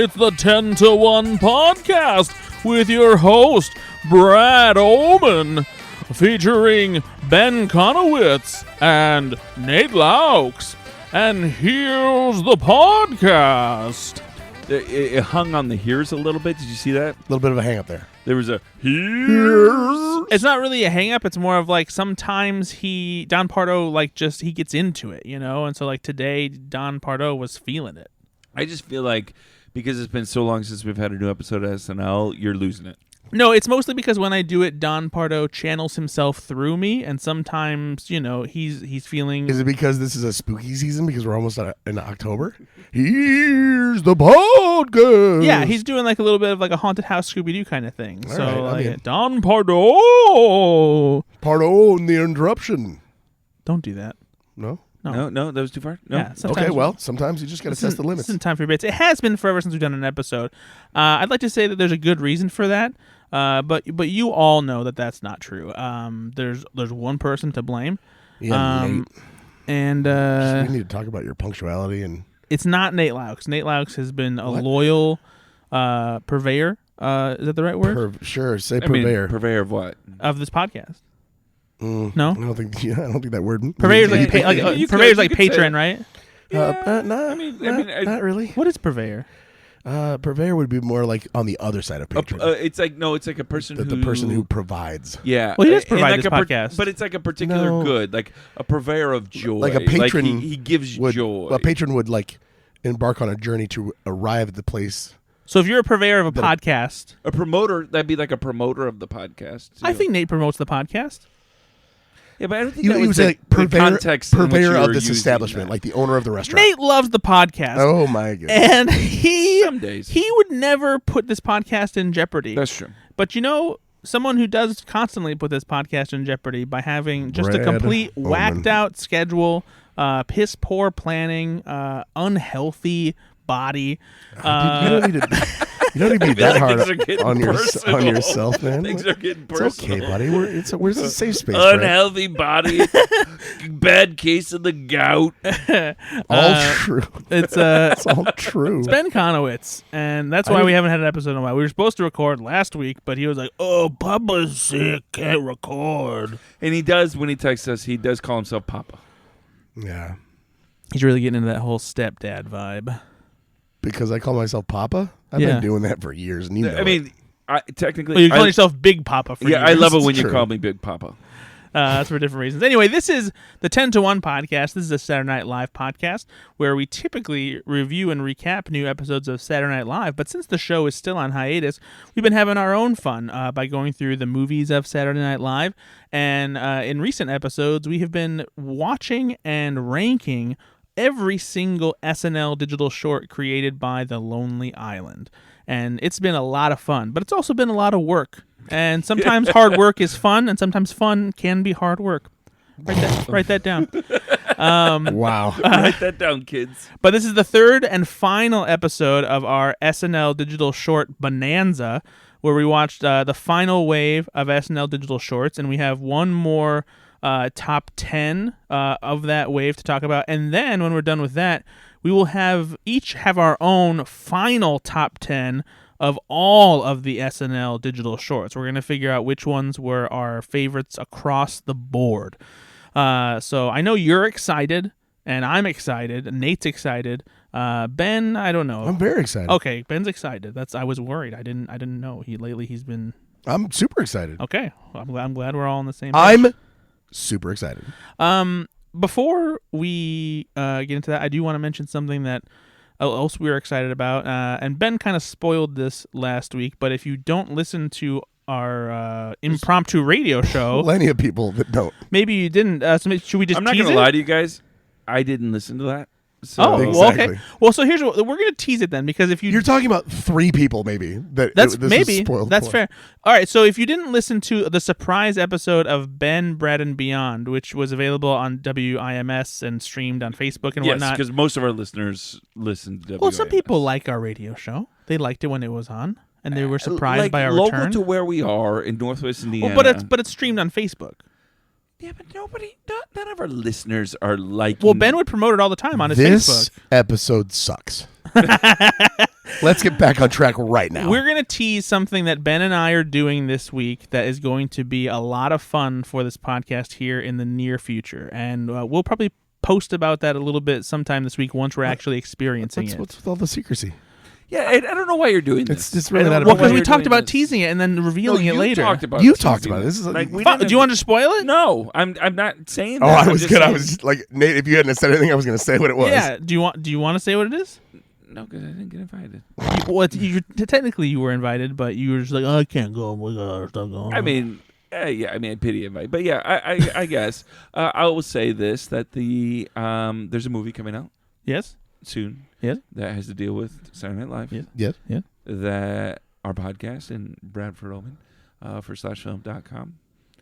It's the 10 to 1 podcast with your host, Brad Oman, featuring Ben Konowitz and Nate Loucks. And here's the podcast. It hung on the here's a little bit. Did you see that? A little bit of a hang up there. There was a here's. It's not really a hang up. It's more of like sometimes Don Pardo, he gets into it, And so today, Don Pardo was feeling it. I just feel like because it's been so long since we've had a new episode of SNL, you're losing it. No, it's mostly because when I do it, Don Pardo channels himself through me, and sometimes, he's feeling... Is it because this is a spooky season because we're almost in October? Here's the podcast. Yeah, he's doing a little bit of a haunted house Scooby-Doo kind of thing. All so, right, Don Pardo. Pardo and the interruption. Don't do that. No? No, that was too far? No? Yeah, okay, well, sometimes you just got to test the limits. This isn't time for bits. It has been forever since we've done an episode. I'd like to say that there's a good reason for that, but you all know that that's not true. There's one person to blame. Yeah, Nate. And we need to talk about your punctuality. And it's not Nate Loucks. Nate Loucks has been a loyal purveyor. Is that the right word? Sure, say purveyor. Purveyor of what? Of this podcast. No, I don't think that word. Purveyor's purveyor's like patron, right? Not really. What is purveyor? Purveyor would be more like on the other side of patron. It's like a person the person who provides. Yeah. Well, he does provide this podcast, but it's like a particular good, like a purveyor of joy. Like a patron, he gives joy. A patron would embark on a journey to arrive at the place. So if you're a purveyor of a podcast, a promoter, that'd be like a promoter of the podcast. I think Nate promotes the podcast. Yeah, but I don't think he that was the context purveyor of this establishment, like the owner of the restaurant. Nate loves the podcast. Oh my goodness! And some days he would never put this podcast in jeopardy. That's true. But someone who does constantly put this podcast in jeopardy by having just Brad a complete Oman. whacked out schedule, piss poor planning, unhealthy body. You don't need to be that hard on yourself, man. Things are getting personal. It's okay, buddy. Where's the safe space? Unhealthy body, bad case of the gout. All true. It's all true. It's Ben Konowitz, and that's why we haven't had an episode in a while. We were supposed to record last week, but he was like, "Oh, Papa's sick, can't record." And he does when he texts us. He does call himself Papa. Yeah, he's really getting into that whole stepdad vibe. Because I call myself Papa? I've been doing that for years. And technically... Well, you call yourself Big Papa for years. I love it when you call me Big Papa. That's for different reasons. Anyway, this is the 10 to 1 podcast. This is a Saturday Night Live podcast where we typically review and recap new episodes of Saturday Night Live. But since the show is still on hiatus, we've been having our own fun by going through the movies of Saturday Night Live. And in recent episodes, we have been watching and ranking every single SNL digital short created by The Lonely Island. And it's been a lot of fun, but it's also been a lot of work. And sometimes hard work is fun, and sometimes fun can be hard work. Write that down. Wow. Write that down, kids. But this is the third and final episode of our SNL digital short bonanza, where we watched the final wave of SNL digital shorts, and we have one more top 10 of that wave to talk about. And then when we're done with that, we will each have our own final top 10 of all of the SNL digital shorts. We're going to figure out which ones were our favorites across the board. So I know you're excited, and I'm excited, and Nate's excited. Ben, I don't know. I'm very excited. Okay, Ben's excited. I was worried. I didn't know. He's been... I'm super excited. Okay. I'm glad we're all on the same page. I'm super excited. Before we get into that, I do want to mention something that else we're excited about. And Ben kind of spoiled this last week, but if you don't listen to our impromptu radio show... Plenty of people that don't. Maybe you didn't. So should we just I'm not going to lie to you guys. I didn't listen to that. So, exactly. Well, okay. Well, so here's what we're going to tease it then, because if you're talking about 3 people, maybe that's fair. All right. So if you didn't listen to the surprise episode of Ben, Brad, and Beyond, which was available on WIMS and streamed on Facebook and whatnot, because most of our listeners listen to WIMS. Well, some people like our radio show. They liked it when it was on, and they were surprised by our local return. To where we are in Northwest Indiana. Well, but it's streamed on Facebook. Yeah, but none of our listeners are liking... Well, Ben would promote it all the time on his Facebook. This episode sucks. Let's get back on track right now. We're going to tease something that Ben and I are doing this week that is going to be a lot of fun for this podcast here in the near future. And we'll probably post about that a little bit sometime this week once we're actually experiencing it. What's with all the secrecy? Yeah, I don't know why you're doing this. It's really not Well, because about we talked about teasing it and then revealing it later. You talked about it. This is Like, do we Do didn't- you want to spoil it? No, I'm not saying that. Oh, I I'm was just good. I saying- was like, Nate, if you hadn't said anything, I was going to say what it was. Yeah. Do you want to say what it is? No, because I didn't get invited. Technically you were invited, but you were just like, oh, I can't go. We got other stuff going on. I mean, I pity invite, but yeah, I guess I will say this: that there's a movie coming out Yes. soon. Yes. That has to deal with Saturday Night Live. Yes. Yes. Yeah. That our podcast and Brad Oman for /film.com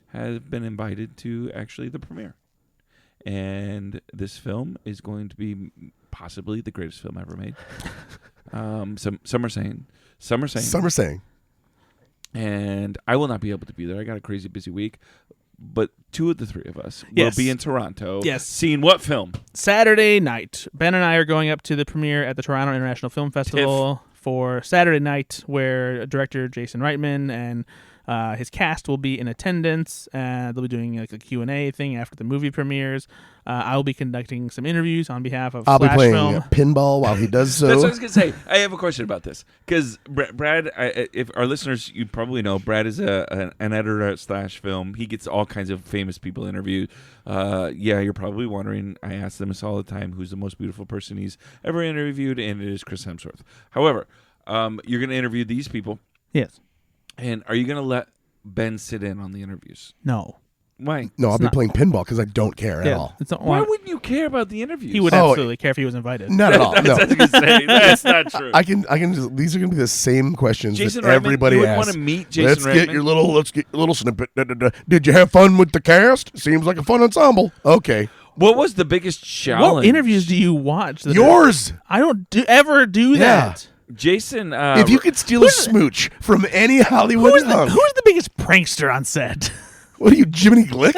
have been invited to actually the premiere. And this film is going to be possibly the greatest film ever made. Some are saying. Some are saying. And I will not be able to be there. I got a crazy busy week. But two of the three of us will be in Toronto. Yes. Seeing what film? Saturday night. Ben and I are going up to the premiere at the Toronto International Film Festival for Saturday night, where director Jason Reitman and his cast will be in attendance. They'll be doing like a Q&A thing after the movie premieres. I will be conducting some interviews on behalf of I'll be Slash playing Film. pinball while he does so. That's what I was going to say. I have a question about this. Because Brad, if our listeners, you probably know, Brad is an editor at /film. He gets all kinds of famous people interviewed. You're probably wondering, I ask them this all the time, who's the most beautiful person he's ever interviewed, and it is Chris Hemsworth. However, you're going to interview these people. Yes. And are you going to let Ben sit in on the interviews? No. Why? No, I'll be not- playing pinball because I don't care at all. It's not, Why wouldn't you care about the interviews? he would absolutely care if he was invited. Not at all. No. That's what I was going to say. That's not true. I can just, these are going to be the same questions Jason that Reitman, everybody you would asks. want to meet Jason Let's get Reitman? your little snippet. Did you have fun with the cast? Seems like a fun ensemble. Okay. What was the biggest challenge? What interviews do you watch? Yours. I don't ever do that. Jason, If you could steal a smooch from any Hollywood Who's hunk, the biggest prankster on set? what are you, Jiminy Glick?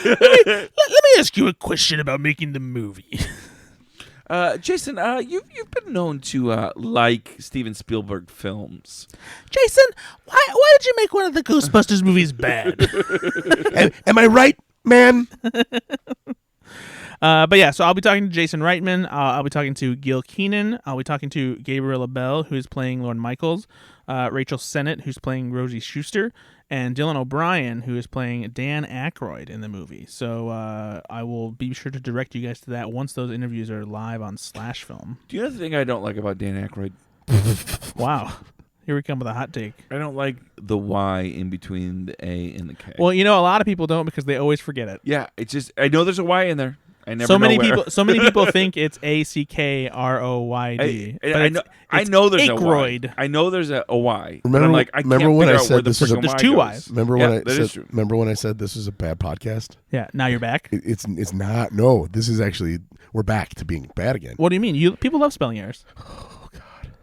let me ask you a question about making the movie. Jason, you've been known to like Steven Spielberg films. Jason, why did you make one of the Ghostbusters movies bad? Am I right, man? But yeah, so I'll be talking to Jason Reitman. I'll be talking to Gil Keenan. I'll be talking to Gabriella Bell, who's playing Lorne Michaels, Rachel Sennett, who's playing Rosie Schuster, and Dylan O'Brien, who is playing Dan Aykroyd in the movie. So I will be sure to direct you guys to that once those interviews are live on /film. Do you know the thing I don't like about Dan Aykroyd? Wow. Here we come with a hot take. I don't like the Y in between the A and the K. Well, a lot of people don't because they always forget it. Yeah, it's just I know there's a Y in there. I never So know many where. people think it's ACKROYD. I know there's a Y. Aykroyd. I know there's a Y. but Remember- I'm like, I remember can't when figure I out said where the this was a- freaking There's Y two goes. Ys. Remember Yeah, when I that said? is true. Remember when I said this was a bad podcast? Yeah, now you're back. It's not. No, this is actually we're back to being bad again. What do you mean? People love spelling errors.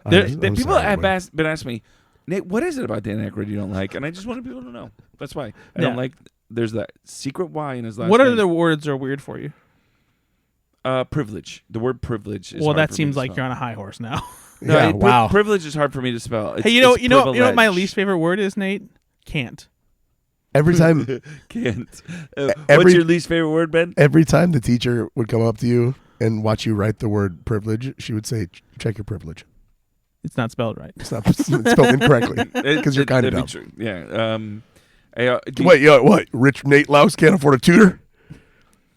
People have been asking me, Nate, what is it about Dan Aykroyd you don't like? And I just wanted people to know. That's why I don't like. There's that secret Y in his last What name. other words are weird for you? Privilege. The word privilege is Well, hard that for me seems to like spell. you're on a high horse now. No, Yeah, wow. Privilege is hard for me to spell. Hey, you know what my least favorite word is, Nate? Can't. Every time, Can't. Every- What's your least favorite word, Ben? every time the teacher would come up to you and watch you write the word privilege, she would say, "Check your privilege." It's not spelled right. It's not it's spelled incorrectly because you're kind of dumb. True. Yeah. Wait, what? Rich Nate Loucks can't afford a tutor?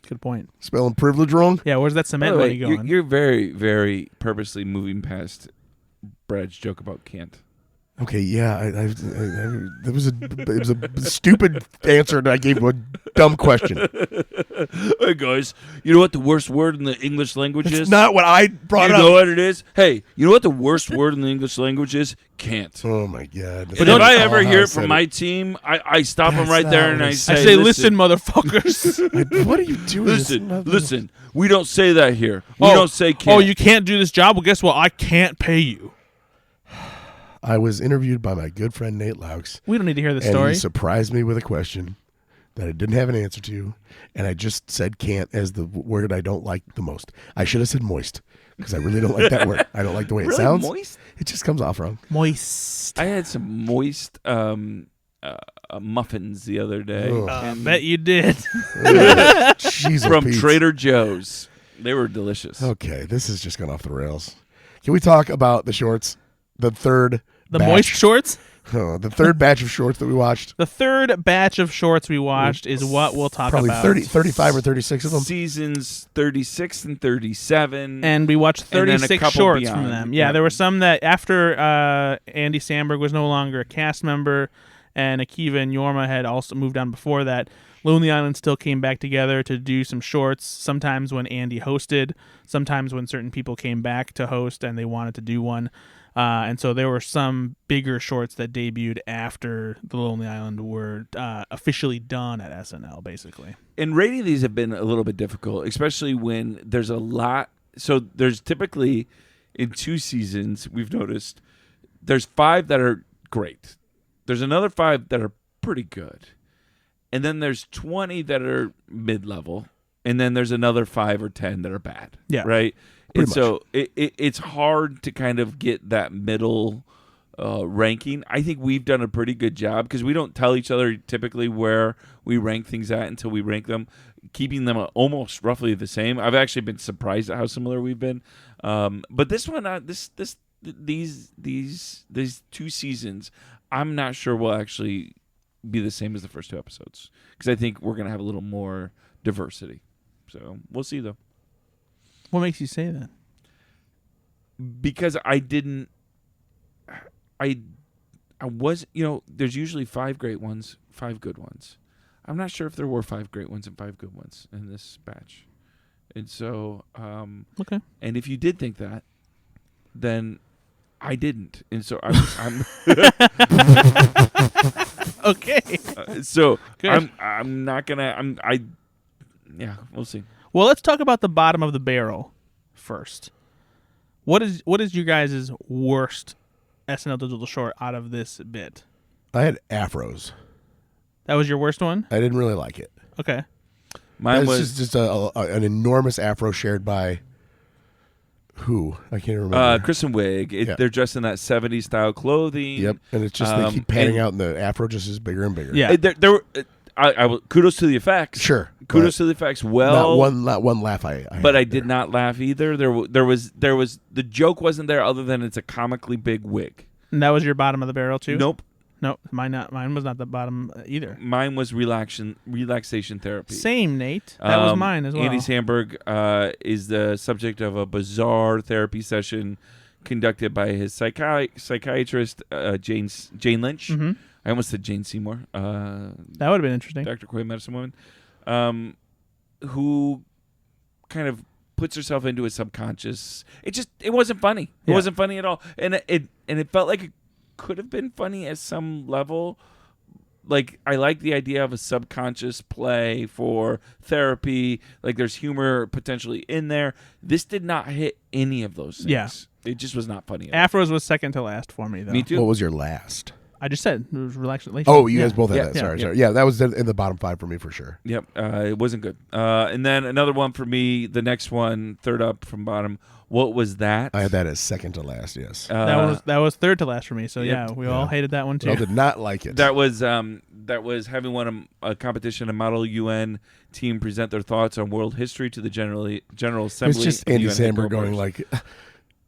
Good point. Spelling privilege wrong? Yeah, where's that By cement the way, money going? you're very, very purposely moving past Brad's joke about can't. Okay, yeah, it was a stupid answer, and I gave you a dumb question. Hey guys, you know what the worst word in the English language It's is? not what I brought you up. know what it is? Hey, you know what the worst word in the English language is? Can't. Oh my god! And if I ever hear it from my team, I stop them That's right there not and what I I say, I say, listen, motherfuckers. What are you doing? listen. We don't say that here. We don't say can't. Oh, you can't do this job? Well, guess what? I can't pay you. I was interviewed by my good friend Nate Loucks, We don't need to hear the and story. he surprised me with a question that I didn't have an answer to, and I just said can't as the word I don't like the most. I should have said moist because I really don't like that word. I don't like the way it sounds. Moist? It just comes off wrong. Moist. I had some moist muffins the other day. Bet you did. Jeez, From Pete. Trader Joe's. They were delicious. Okay, this has just gone off the rails. Can we talk about the shorts? The third batch. Moist shorts? The third batch of shorts that we watched. The third batch of shorts we watched is what we'll talk Probably about. 35 or 36 of them. Seasons 36 and 37. And we watched And then a 36 couple shorts beyond. from them. Yeah, there were some that after Andy Samberg was no longer a cast member and Akiva and Jorma had also moved on before that, Lonely Island still came back together to do some shorts, sometimes when Andy hosted, sometimes when certain people came back to host and they wanted to do one. And so there were some bigger shorts that debuted after the Lonely Island were officially done at SNL, basically. And rating these have been a little bit difficult, especially when there's a lot. So there's typically, in 2 seasons, we've noticed, there's 5 that are great. There's another 5 that are pretty good. And then there's 20 that are mid-level. And then there's another 5 or 10 that are bad. Yeah. Right? Pretty And so it's hard to kind of get that middle ranking. I think we've done a pretty good job because we don't tell each other typically where we rank things at until we rank them, keeping them almost roughly the same. I've actually been surprised at how similar we've been. But this one, these 2 seasons, I'm not sure will actually be the same as the first 2 episodes because I think we're going to have a little more diversity. So we'll see, though. What makes you say that? Because I was, there's usually 5 great ones, 5 good ones. I'm not sure if there were 5 great ones and 5 good ones in this batch. And so, Okay. And if you did think that, then I didn't. And so I'm Okay. so Good. I'm not gonna, yeah, we'll see. Well, let's talk about the bottom of the barrel first. What is your guys' worst SNL digital short out of this bit? I had afros. That was your worst one? I didn't really like it. Okay. Mine It's was just an enormous afro shared by who? I can't remember. Kristen Wiig. Yeah. They're dressed in that 70s style clothing. Yep, and it's just they keep panning out, and the afro just is bigger and bigger. Yeah. There were. Kudos to the effects. Sure. Kudos to the effects. Well, not one laugh. but I did not laugh either. There was the joke wasn't there other than it's a comically big wig. And that was your bottom of the barrel too? Nope. Nope. Mine was not the bottom either. Mine was relaxation therapy. Same, Nate. That was mine as well. Andy Samberg is the subject of a bizarre therapy session conducted by his psychiatrist Jane Lynch. Mm-hmm. I almost said Jane Seymour. That would have been interesting. Dr. Quay, medicine woman, who kind of puts herself into a subconscious. It wasn't funny. It Yeah. wasn't funny at all, and it felt like it could have been funny at some level. Like, I like the idea of a subconscious play for therapy. Like, there's humor potentially in there. This did not hit any of those things. Yeah. It just was not funny at all. Afros was second to last for me, though. Me too. What was your last? I just said it was relaxation. Oh, you guys Yeah. both had Yeah. that. Yeah. Sorry, Yeah. sorry. Yeah, that was in the bottom 5 for me for sure. Yep, it wasn't good. And then another one for me, the next one, third up from bottom. What was that? I had that as second to last. Yes, That was third to last for me. So Yep. yeah, we all hated that one too. I did not like it. That was having won a competition, a model UN team present their thoughts on world history to the General Assembly. It's just of the Andy UN Samberg going headquarters. like,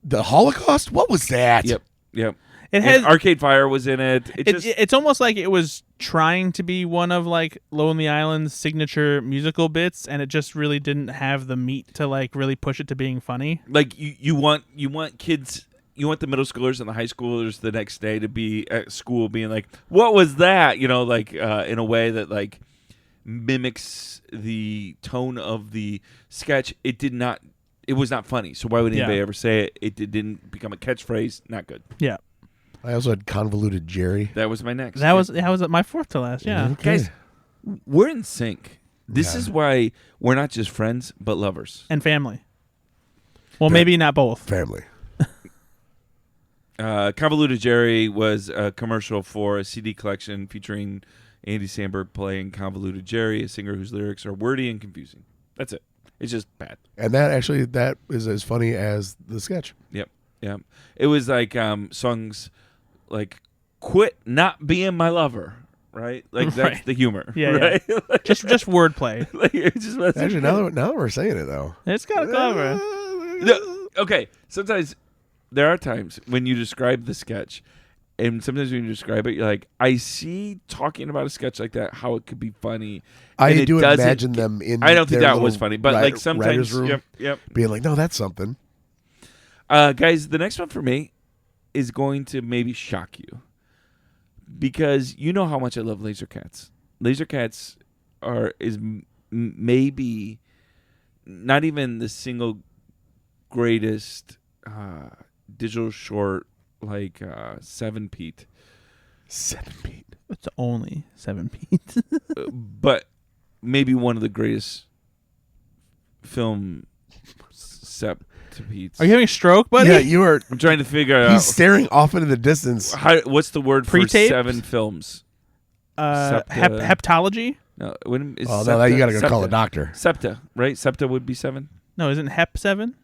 the Holocaust. What was that? Yep. It And has Arcade Fire was in it. it's almost like it was trying to be one of like Lonely Island's signature musical bits, and it just really didn't have the meat to like really push it to being funny. like you want kids. You want the middle schoolers and the high schoolers the next day to be at school being like, "What was that?" In a way that like mimics the tone of the sketch. It was not funny. So why would anybody ever say it? It didn't become a catchphrase. Not good. Yeah, I also had convoluted Jerry. That was my next. that was my fourth to last. Yeah, Okay. Guys, we're in sync. This Yeah. is why we're not just friends, but lovers. and family. Well, maybe not both. Family. Convoluted Jerry was a commercial for a CD collection featuring Andy Samberg playing Convoluted Jerry, a singer whose lyrics are wordy and confusing. That's it. It's just bad. And that is as funny as the sketch. Yep. It was like songs like "Quit Not Being My Lover," right? Like that's the humor. Yeah, right? yeah. just wordplay. Actually, now that we're saying it though, it's kind of clever. No, okay, sometimes there are times when you describe the sketch, and sometimes when you describe it, you're like, I see talking about a sketch like that how it could be funny. I do imagine them in. I don't think that was funny, but like sometimes, room, yep, being like, no, that's something. Guys, the next one for me is going to maybe shock you because you know how much I love Laser Cats. Laser Cats is maybe not even the single greatest digital short like 7-Pete. 7-Pete. It's only 7-Pete. But maybe one of the greatest film Pete. Are you having a stroke, buddy? Yeah, you are. I'm trying to figure out. He's staring off into the distance. What's the word Pre-taped? for 7 films? Heptology? No, no, that you got to go call a doctor. Septa, right? Septa would be 7. No, isn't Hep 7?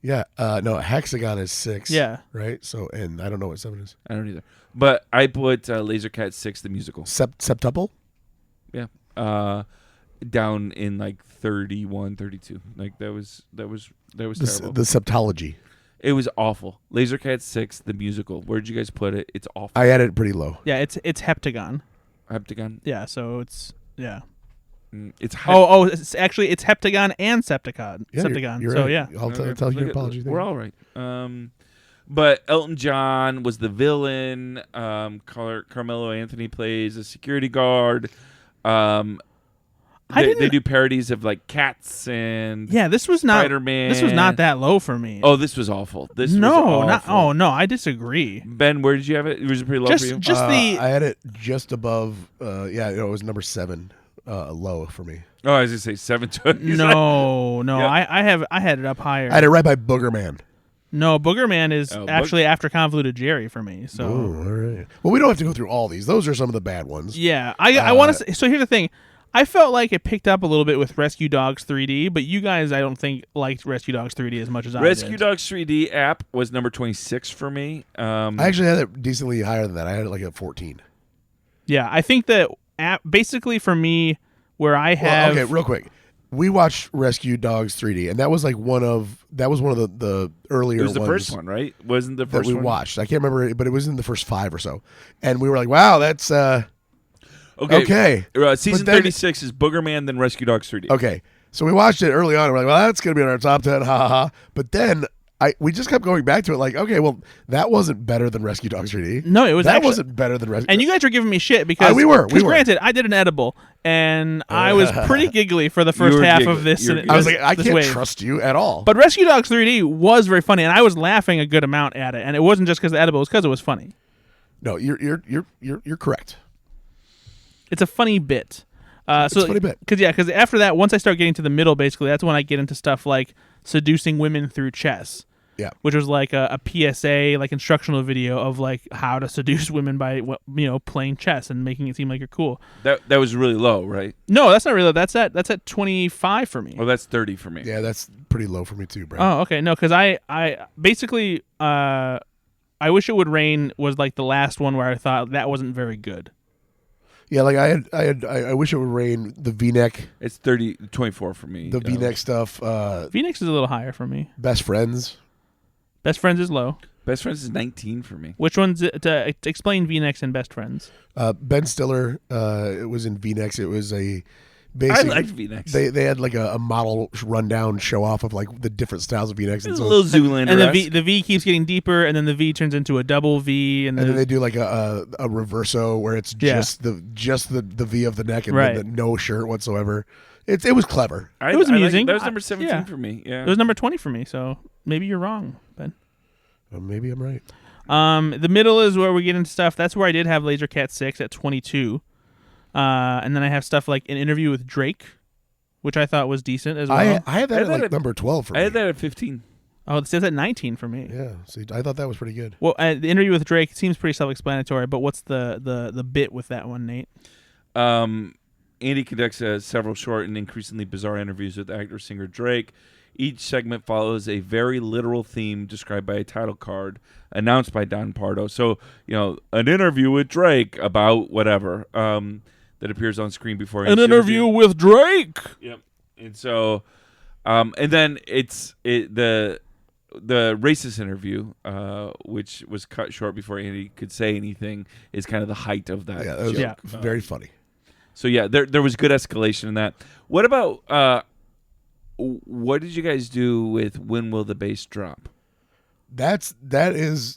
Yeah, no, hexagon is 6. Yeah, right. So, and I don't know what 7 is. I don't either. But I put Laser Cat 6, the musical. Septuple. Yeah, down in like 31, 32. Like that was terrible. The septology. It was awful. Laser Cat 6, the musical. Where'd you guys put it? It's awful. I had it pretty low. yeah. It's heptagon. Heptagon. Yeah, so it's It's it's actually it's heptagon and septicon. Yeah, Septagon. You're so right. yeah, I'll tell you your apology. We're all right. But Elton John was the villain. Carmelo Anthony plays a security guard. They do parodies of like Cats and this was not Spider-Man. This was not that low for me. Oh, this was awful. I disagree. Ben, where did you have it? Was it pretty low for you? I had it just above. It was number 7, low for me. Oh, I was gonna say 7. No. Yeah. I had it up higher. I had it right by Booger Man. No, Booger Man is actually after Convoluted Jerry for me. So, all right. Well, we don't have to go through all these. Those are some of the bad ones. Yeah, I want to. So here's the thing. I felt like it picked up a little bit with Rescue Dogs 3D, but you guys, I don't think, liked Rescue Dogs 3D as much as I did. Rescue Dogs 3D app was number 26 for me. I actually had it decently higher than that. I had it like at 14. Yeah, I think that app, basically for me, where I have... okay, real quick. We watched Rescue Dogs 3D, and that was like one of the earlier ones. It was the first one, right? Wasn't the first that we one? watched. I can't remember, but it was in the first 5 or so. And we were like, wow, that's... Okay. Season 36 is Booger Man, then Rescue Dogs 3D. Okay. So we watched it early on. And we're like, well, that's going to be in our top 10. Ha ha ha. But then we just kept going back to it like, okay, well, that wasn't better than Rescue Dogs 3D. No, it was That wasn't better than Rescue. And you guys were giving me shit because we were. Granted, I did an edible and I was pretty giggly for the first half of this. I was like, I can't trust you at all. But Rescue Dogs 3D was very funny, and I was laughing a good amount at it. And it wasn't just because the edible; it was because it was funny. No, you're correct. It's a funny bit. It's a funny bit. Because after that, once I start getting to the middle, basically, that's when I get into stuff like seducing women through chess. Yeah. Which was like a PSA, like instructional video of like how to seduce women by playing chess and making it seem like you're cool. That was really low, right? No, that's not really low. That's at 25 for me. Oh, that's 30 for me. Yeah, that's pretty low for me too, Brad. Oh, okay. No, because I basically I Wish It Would Rain was like the last one where I thought that wasn't very good. Yeah, like I Wish It Would Rain, the V-neck. It's 24 for me. The V-neck stuff. V-neck's is a little higher for me. Best Friends. Best Friends is low. Best Friends is 19 for me. Which one's to explain V-necks and Best Friends? Ben Stiller. It was in V-necks. It was I liked V-necks. They had like a model rundown show off of like the different styles of V-necks. It's a little Zoolander. And the V keeps getting deeper, and then the V turns into a double V, and then they do like a reverso where it's just the V of the neck and then the no shirt whatsoever. It was clever. It was amusing. That was number 17 for me. Yeah, it was number 20 for me. So maybe you're wrong, Ben. Maybe I'm right. The middle is where we get into stuff. That's where I did have Laser Cat 6 at 22. And then I have stuff like An Interview with Drake, which I thought was decent as well. I had that at like number 12 for me. I had that at 15. Oh, it says at 19 for me. Yeah, see, I thought that was pretty good. Well, the interview with Drake seems pretty self-explanatory, but what's the bit with that one, Nate? Andy conducts several short and increasingly bizarre interviews with actor-singer Drake. Each segment follows a very literal theme described by a title card announced by Don Pardo. So, an interview with Drake about whatever that appears on screen before an interview with Drake. Yep. And so, and then the racist interview, which was cut short before Andy could say anything, is kind of the height of that. Yeah, that was Yeah. very funny. So yeah, there was good escalation in that. What about what did you guys do with When Will the Bass Drop? That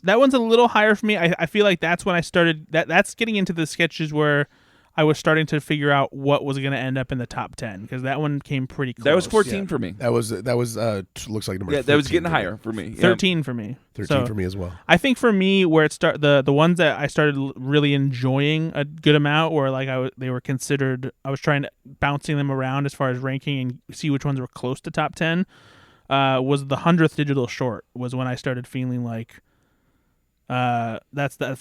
one's a little higher for me. I feel like that's when I started. That's getting into the sketches where I was starting to figure out what was going to end up in the top 10 because that one came pretty close. That was 14 for me. That was looks like number. Yeah, that was getting higher for me. 13 for me. 13 for me as well. I think for me, where it the ones that I started really enjoying a good amount, where like they were considered. I was trying to bouncing them around as far as ranking and see which ones were close to top 10. Was the 100th digital short was when I started feeling like. For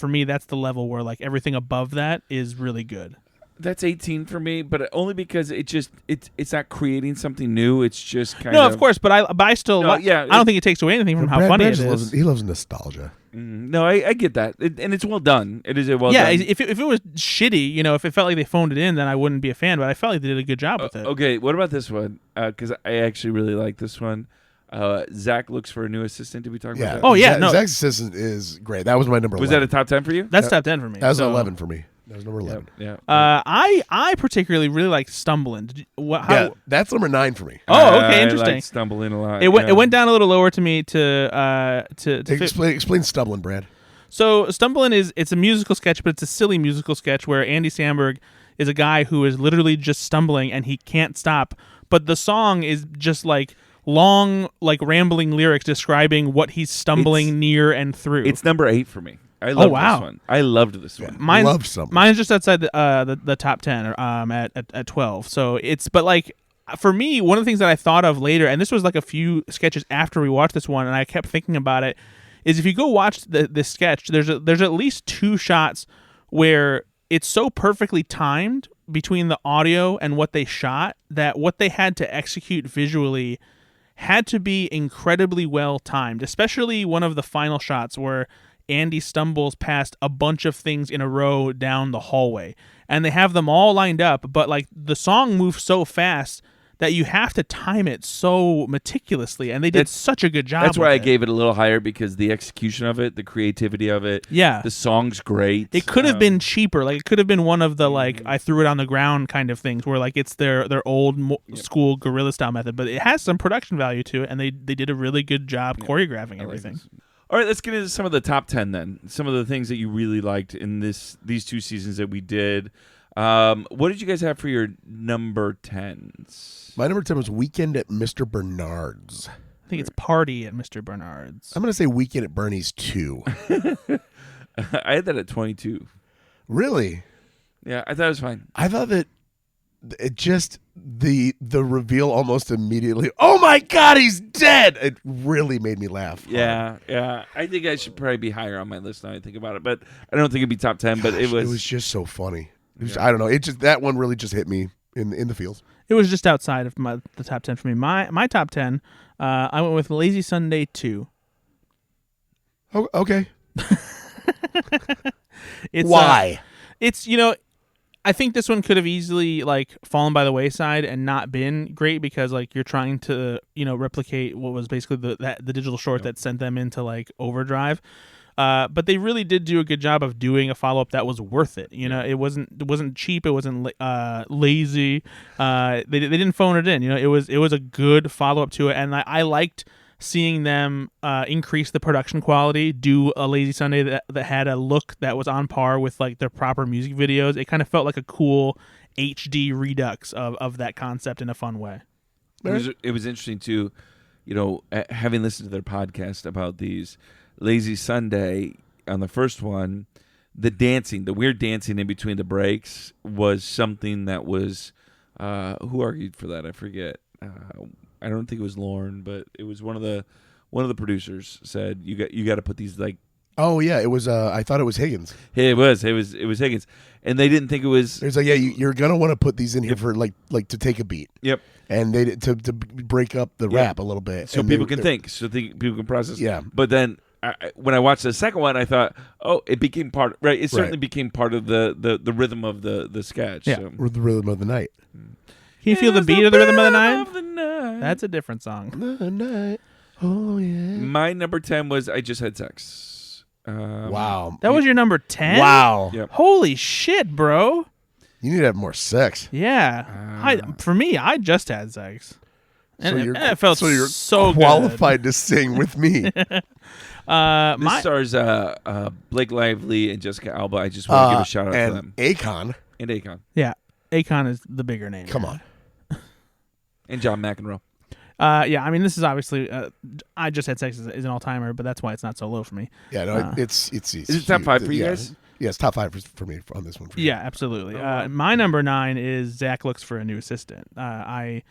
me. That's the level where like everything above that is really good. That's 18 for me, but only because it's not creating something new. It's just kind of course, but I still I don't think it takes away anything from how funny it is. He loves nostalgia. No, I get that, and it's well done. It is a well done. Yeah, if it was shitty, if it felt like they phoned it in, then I wouldn't be a fan. But I felt like they did a good job with it. Okay, what about this one? Because I actually really like this one. Zach looks for a new assistant. Did we talk about that? Oh yeah, no. Zach's assistant is great. That was my number. Was 11. that a top 10 for you? That's top 10 for me. That was 11 for me. That was number 11. Yeah. I particularly really like Stumbling. That's number 9 for me. Oh, okay, interesting. I like Stumbling a lot. It went down a little lower to me to explain Stumbling, Brad. So Stumbling it's a musical sketch, but it's a silly musical sketch where Andy Samberg is a guy who is literally just stumbling and he can't stop. But the song is just like long, like rambling lyrics describing what he's stumbling near and through. It's number 8 for me. I love this one. I loved this one. Mine's just outside the top 10 at 12. So but like for me, one of the things that I thought of later, and this was like a few sketches after we watched this one, and I kept thinking about it, is if you go watch this sketch, there's at least 2 shots where it's so perfectly timed between the audio and what they shot that what they had to execute visually had to be incredibly well timed, especially one of the final shots where Andy stumbles past a bunch of things in a row down the hallway, and they have them all lined up, but like the song moves so fast that you have to time it so meticulously, and they did such a good job. That's why I gave it a little higher, because the execution of it, the creativity of it, the song's great. It could have been cheaper. Like it could have been one of the like I threw it on the ground kind of things, where like it's their old school guerrilla style method, but it has some production value to it, and they did a really good job choreographing everything. All right, let's get into some of the top 10 then. Some of the things that you really liked in these 2 seasons that we did. What did you guys have for your number 10s? My number 10 was Weekend at Mr. Bernard's. I think it's Party at Mr. Bernard's. I'm going to say Weekend at Bernie's 2. I had that at 22. Really? Yeah, I thought it was fine. I thought that it just the reveal almost immediately. Oh my God, he's dead! It really made me laugh. Yeah. I think I should probably be higher on my list now I think about it, but I don't think it'd be top 10. But it was just so funny. I don't know. It just that one really just hit me in the feels. It was just outside of the top 10 for me. My top 10, I went with Lazy Sunday 2. Oh, okay. Why? It's I think this one could have easily like fallen by the wayside and not been great, because like you're trying to replicate what was basically the digital short that sent them into like overdrive. But they really did do a good job of doing a follow up that was worth it. It wasn't cheap. It wasn't lazy. They didn't phone it in. It was a good follow up to it, and I liked seeing them increase the production quality, do a Lazy Sunday that had a look that was on par with like their proper music videos. It kind of felt like a cool HD redux of that concept in a fun way. It was interesting too, having listened to their podcast about these Lazy Sunday on the first one, the weird dancing in between the breaks was something that was who argued for that? I forget. I don't think it was Lauren, but it was one of one of the producers said you got to put these like. Oh yeah, it was. I thought it was Higgins. It was Higgins, and they didn't think it was. It's like you're gonna want to put these in here for like to take a beat. Yep. And they to break up the rap a little bit, so people can think, people can process. Yeah. But then when I watched the second one, I thought, oh, it became part. Right. It certainly became part of the rhythm of the sketch. Yeah. So. Or the rhythm of the night. Can you feel the beat of the rhythm of the night? That's a different song. The night. Oh yeah. My number 10 was I Just Had Sex. Wow. That was your number 10? Wow. Yep. Holy shit, bro. You need to have more sex. Yeah. For me, I just had sex. And it felt you're so qualified to sing with me. This stars Blake Lively and Jessica Alba. I just want to give a shout out to them. Akon. And Akon. Yeah. Akon is the bigger name. Come on. And John McEnroe. Yeah, I mean, this is obviously I Just Had Sex is an all-timer, but that's why it's not so low for me. Yeah, no, it's Is it top 5 for you guys? Yeah, it's top 5 for me on this one. Yeah, absolutely. My number 9 is Zach Looks for a New Assistant. I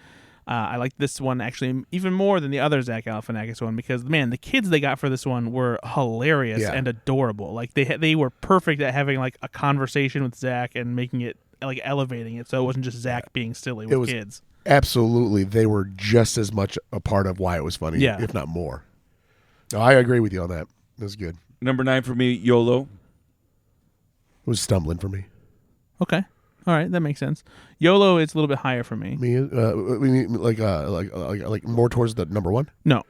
like this one actually even more than the other Zach Galifianakis one because, man, the kids they got for this one were hilarious and adorable. Like they were perfect at having like a conversation with Zach and making it like elevating it so it wasn't just Zach being silly with kids. Absolutely, they were just as much a part of why it was funny, if not more. No, I agree with you on that. That was good. Number 9 for me, YOLO. It was stumbling for me. Okay, all right, that makes sense. YOLO is a little bit higher for me. Like more towards the number 1. No,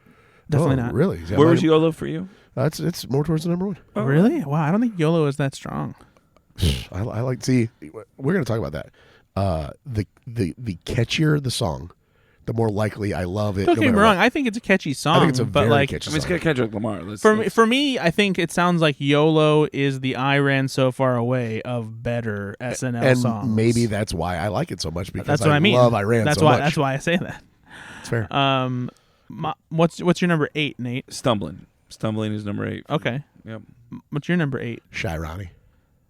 definitely not. Really? Where was YOLO for you? It's more towards the number 1. Oh, really? Wow, I don't think YOLO is that strong. I like. See, we're going to talk about that. The catchier the song, the more likely I love it. Don't get me wrong. I think it's a catchy song. I think it's a very like, catchy I mean, it's song. got Kendrick Lamar. For me, I think it sounds like YOLO is the I Ran So Far Away of better SNL songs. And maybe that's why I like it so much because that's what I mean. love I Ran so much. That's why I say that. It's fair. What's your number 8, Nate? Stumbling. Stumbling is number 8. Okay. Yep. What's your number 8? Shy Ronnie.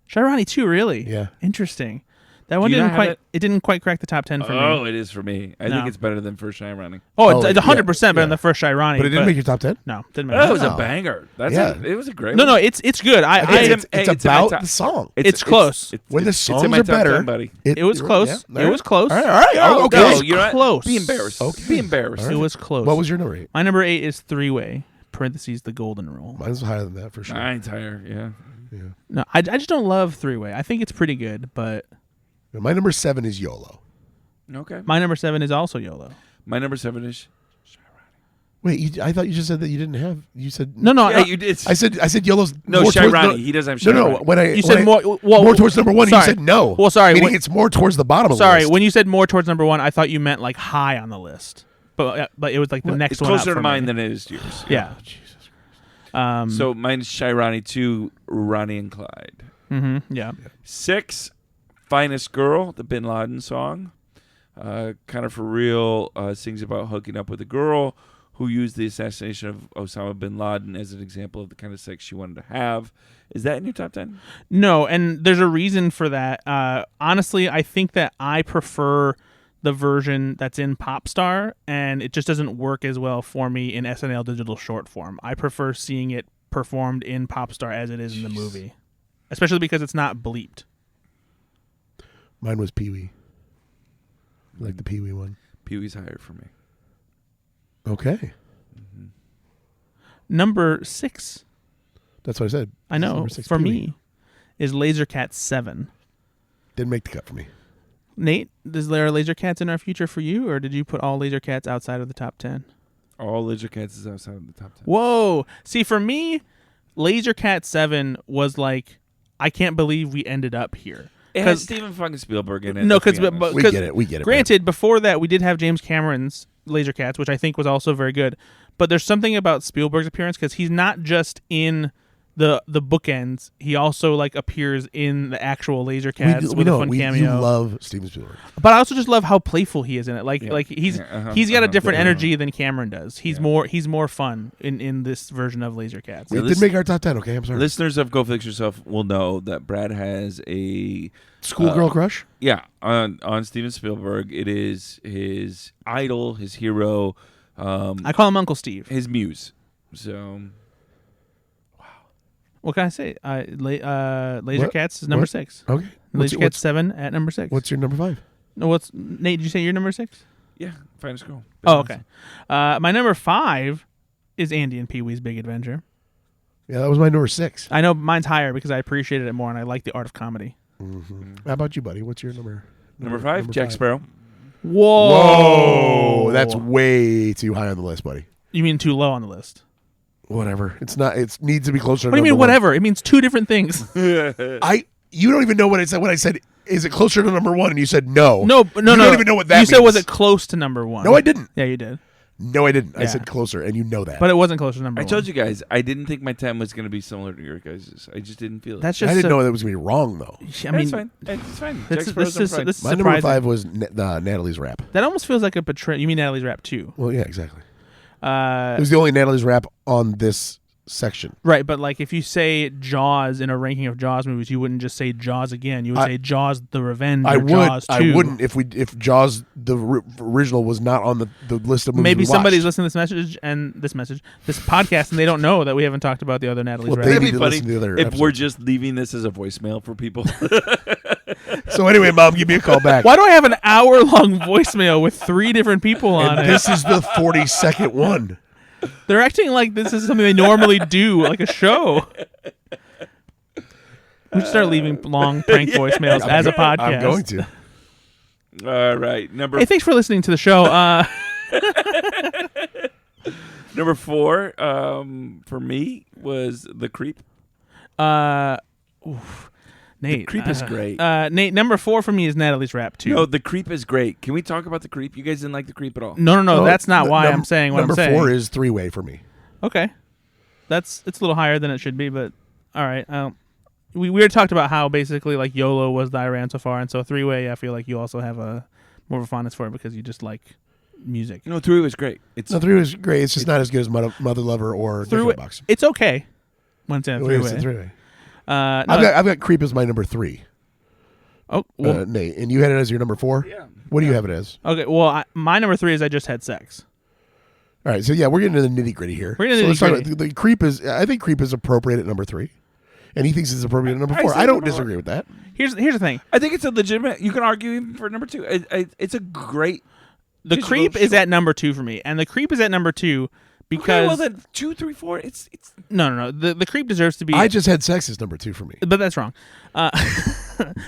Shy Ronnie too, really? Yeah. Interesting. That one didn't quite crack the top 10 for me. Oh, it is for me. I think it's better than First Shy Ronnie. Oh, it's 100% better than the first Shy Ronnie. But it didn't make your top 10? No, didn't make it. It was No. a banger. It was a great No, one. it's good. It's about the song. It's close. When the songs in my are top better, 10, buddy. It was close. Yeah, It was close. All right. Oh, Okay. no, It was you're not- close. Be embarrassed. Okay. Be embarrassed. All It was close. What was your number 8? My number 8 is Three Way, parentheses, the golden rule. Mine's higher than that for sure. Mine's higher, yeah. No, I just don't love Three Way. I think it's pretty good, but My number 7 is YOLO. Okay. my number 7 is also YOLO. My number 7 is Shy Wait, I thought you just said that you didn't have. You said No, Ronnie. Yeah, you did. I said YOLO's No, more Shy towards Ronnie. the, He doesn't have Shy No, Ronnie. when I You said more more towards number 1. sorry. You said no. Well, sorry. Meaning it's more towards the bottom of the Sorry, list. when you said more towards number 1, I thought you meant like high on the list. But it was like the next It's one. closer up to for mine me. than it is to yours. Yeah. Jesus Christ. So mine's Shy Ronnie 2, Ronnie and Clyde. Yeah. 6, Finest Girl, the Bin Laden song. Kind of for real, sings about hooking up with a girl who used the assassination of Osama bin Laden as an example of the kind of sex she wanted to have. Is that in your top 10? No, and there's a reason for that. Honestly, I think that I prefer the version that's in Popstar, and it just doesn't work as well for me in SNL digital short form. I prefer seeing it performed in Popstar as it is in the movie, especially because it's not bleeped. Mine was Pee Wee. Like the Pee Wee one. Pee Wee's higher for me. Okay. Number 6, That's what I said. I know, Number 6, for Pee Wee. me, is Laser Cat 7. Didn't make the cut for me. Nate, is there Laser Cats in our future for you, or did you put all Laser Cats outside of the top 10? All Laser Cats is outside of the top 10. Whoa. See, for me, Laser Cat 7 was like, I can't believe we ended up here. It has Steven fucking Spielberg in it. No, let's be because honest. We get it. Granted, before that, we did have James Cameron's Laser Cats, which I think was also very good. But there's something about Spielberg's appearance because he's not just in the bookends. He also like appears in the actual Laser Cats with a fun cameo. You love Steven Spielberg. But I also just love how playful he is in it. Like he's got a different energy than Cameron does. He's more fun in this version of Laser Cats. We did make our top 10, okay? I'm sorry. Listeners of Go Fix Yourself will know that Brad has a Schoolgirl crush? Yeah, on Steven Spielberg. It is his idol, his hero. I call him Uncle Steve. His muse. So, What can I say? Laser Cats is number 6. Okay. Laser Cats 7 at number 6. What's your number 5? No, Nate? Did you say you're number 6? yeah, Finest Girl. Oh, okay. My number 5 is Andy and Pee Wee's Big Adventure. Yeah, that was my number 6. I know mine's higher because I appreciated it more and I like the art of comedy. Mm-hmm. How about you, buddy? What's your number? Number 5, Jack Sparrow. Whoa. That's way too high on the list, buddy. You mean too low on the list? Whatever. It's not. It needs to be closer. What do you mean, whatever? It means two different things. You don't even know what I said. When I said, "Is it closer to number 1?" and you said no. No. You don't even know what that means. You said, was it close to number 1? No, I didn't. Yeah, you did. No, I didn't. I Yeah. said closer, and you know that. But it wasn't close to number 1. I told you guys, I didn't think my 10 was going to be similar to your guys'. I just didn't feel it. That's just. I didn't know that was going to be wrong, though. I mean, it's fine. It's fine. This Jack Sparrow's is number 5. My number surprising. 5 was Natalie's rap. That almost feels like a betrayal. You mean Natalie's Rap 2? Well, yeah, exactly. It was the only Natalie's rap on this section. Right, but like if you say Jaws in a ranking of Jaws movies, you wouldn't just say Jaws again. You would say Jaws the Revenge or Jaws 2. I wouldn't if Jaws the original was not on the list of movies. Maybe we somebody's watched. listening to this podcast, and they don't know that we haven't talked about the other Natalie's Well, Rap. they It'd need be to funny listen to the other if episodes. we're just leaving this as a voicemail for people. So anyway, Mom, give me a call back. Why do I have an hour-long voicemail with 3 different people on And it? this is the 42nd one. They're acting like this is something they normally do, like a show. We should start leaving long prank voicemails as a podcast. I'm going to. All right, number Hey, thanks for listening to the show. number 4 for me was The Creep. Nate, Creep is great. Nate, number 4 for me is Natalie's Rap 2. No, The Creep is great. Can we talk about The Creep? You guys didn't like The Creep at all. No, that's not why Num- I'm saying what I'm saying. Number 4 is Three-Way for me. Okay, it's a little higher than it should be, but all right. We already talked about how basically like YOLO was the I ran so far, and so Three-Way, I feel like you also have a more of a fondness for it because you just like music. No, Three was great. No, Three-Way is great. It's just not as good as Mother Lover or Three-Way, Box. it's okay. Once in Three-Way. Three-Way. No, I've got Creep as my number 3. oh, well, Nate, and you had it as your number 4? Yeah. What do you have it as? okay. Well, my number 3 is I Just Had Sex. All right, so yeah, we're getting into the nitty-gritty here. We're getting into let's talk nitty-gritty. about the Creep is. I think Creep is appropriate at number 3, and he thinks it's appropriate at number 4. say I don't number disagree with that. Here's the thing. I think it's a legitimate. You can argue even for number 2. It's a great. The digital Creep is show. at number 2 for me, and the Creep is at number 2 because Okay, well then 2, 3, 4. It's. no. The Creep deserves to be. I Just Had Sex is number 2 for me. but that's wrong.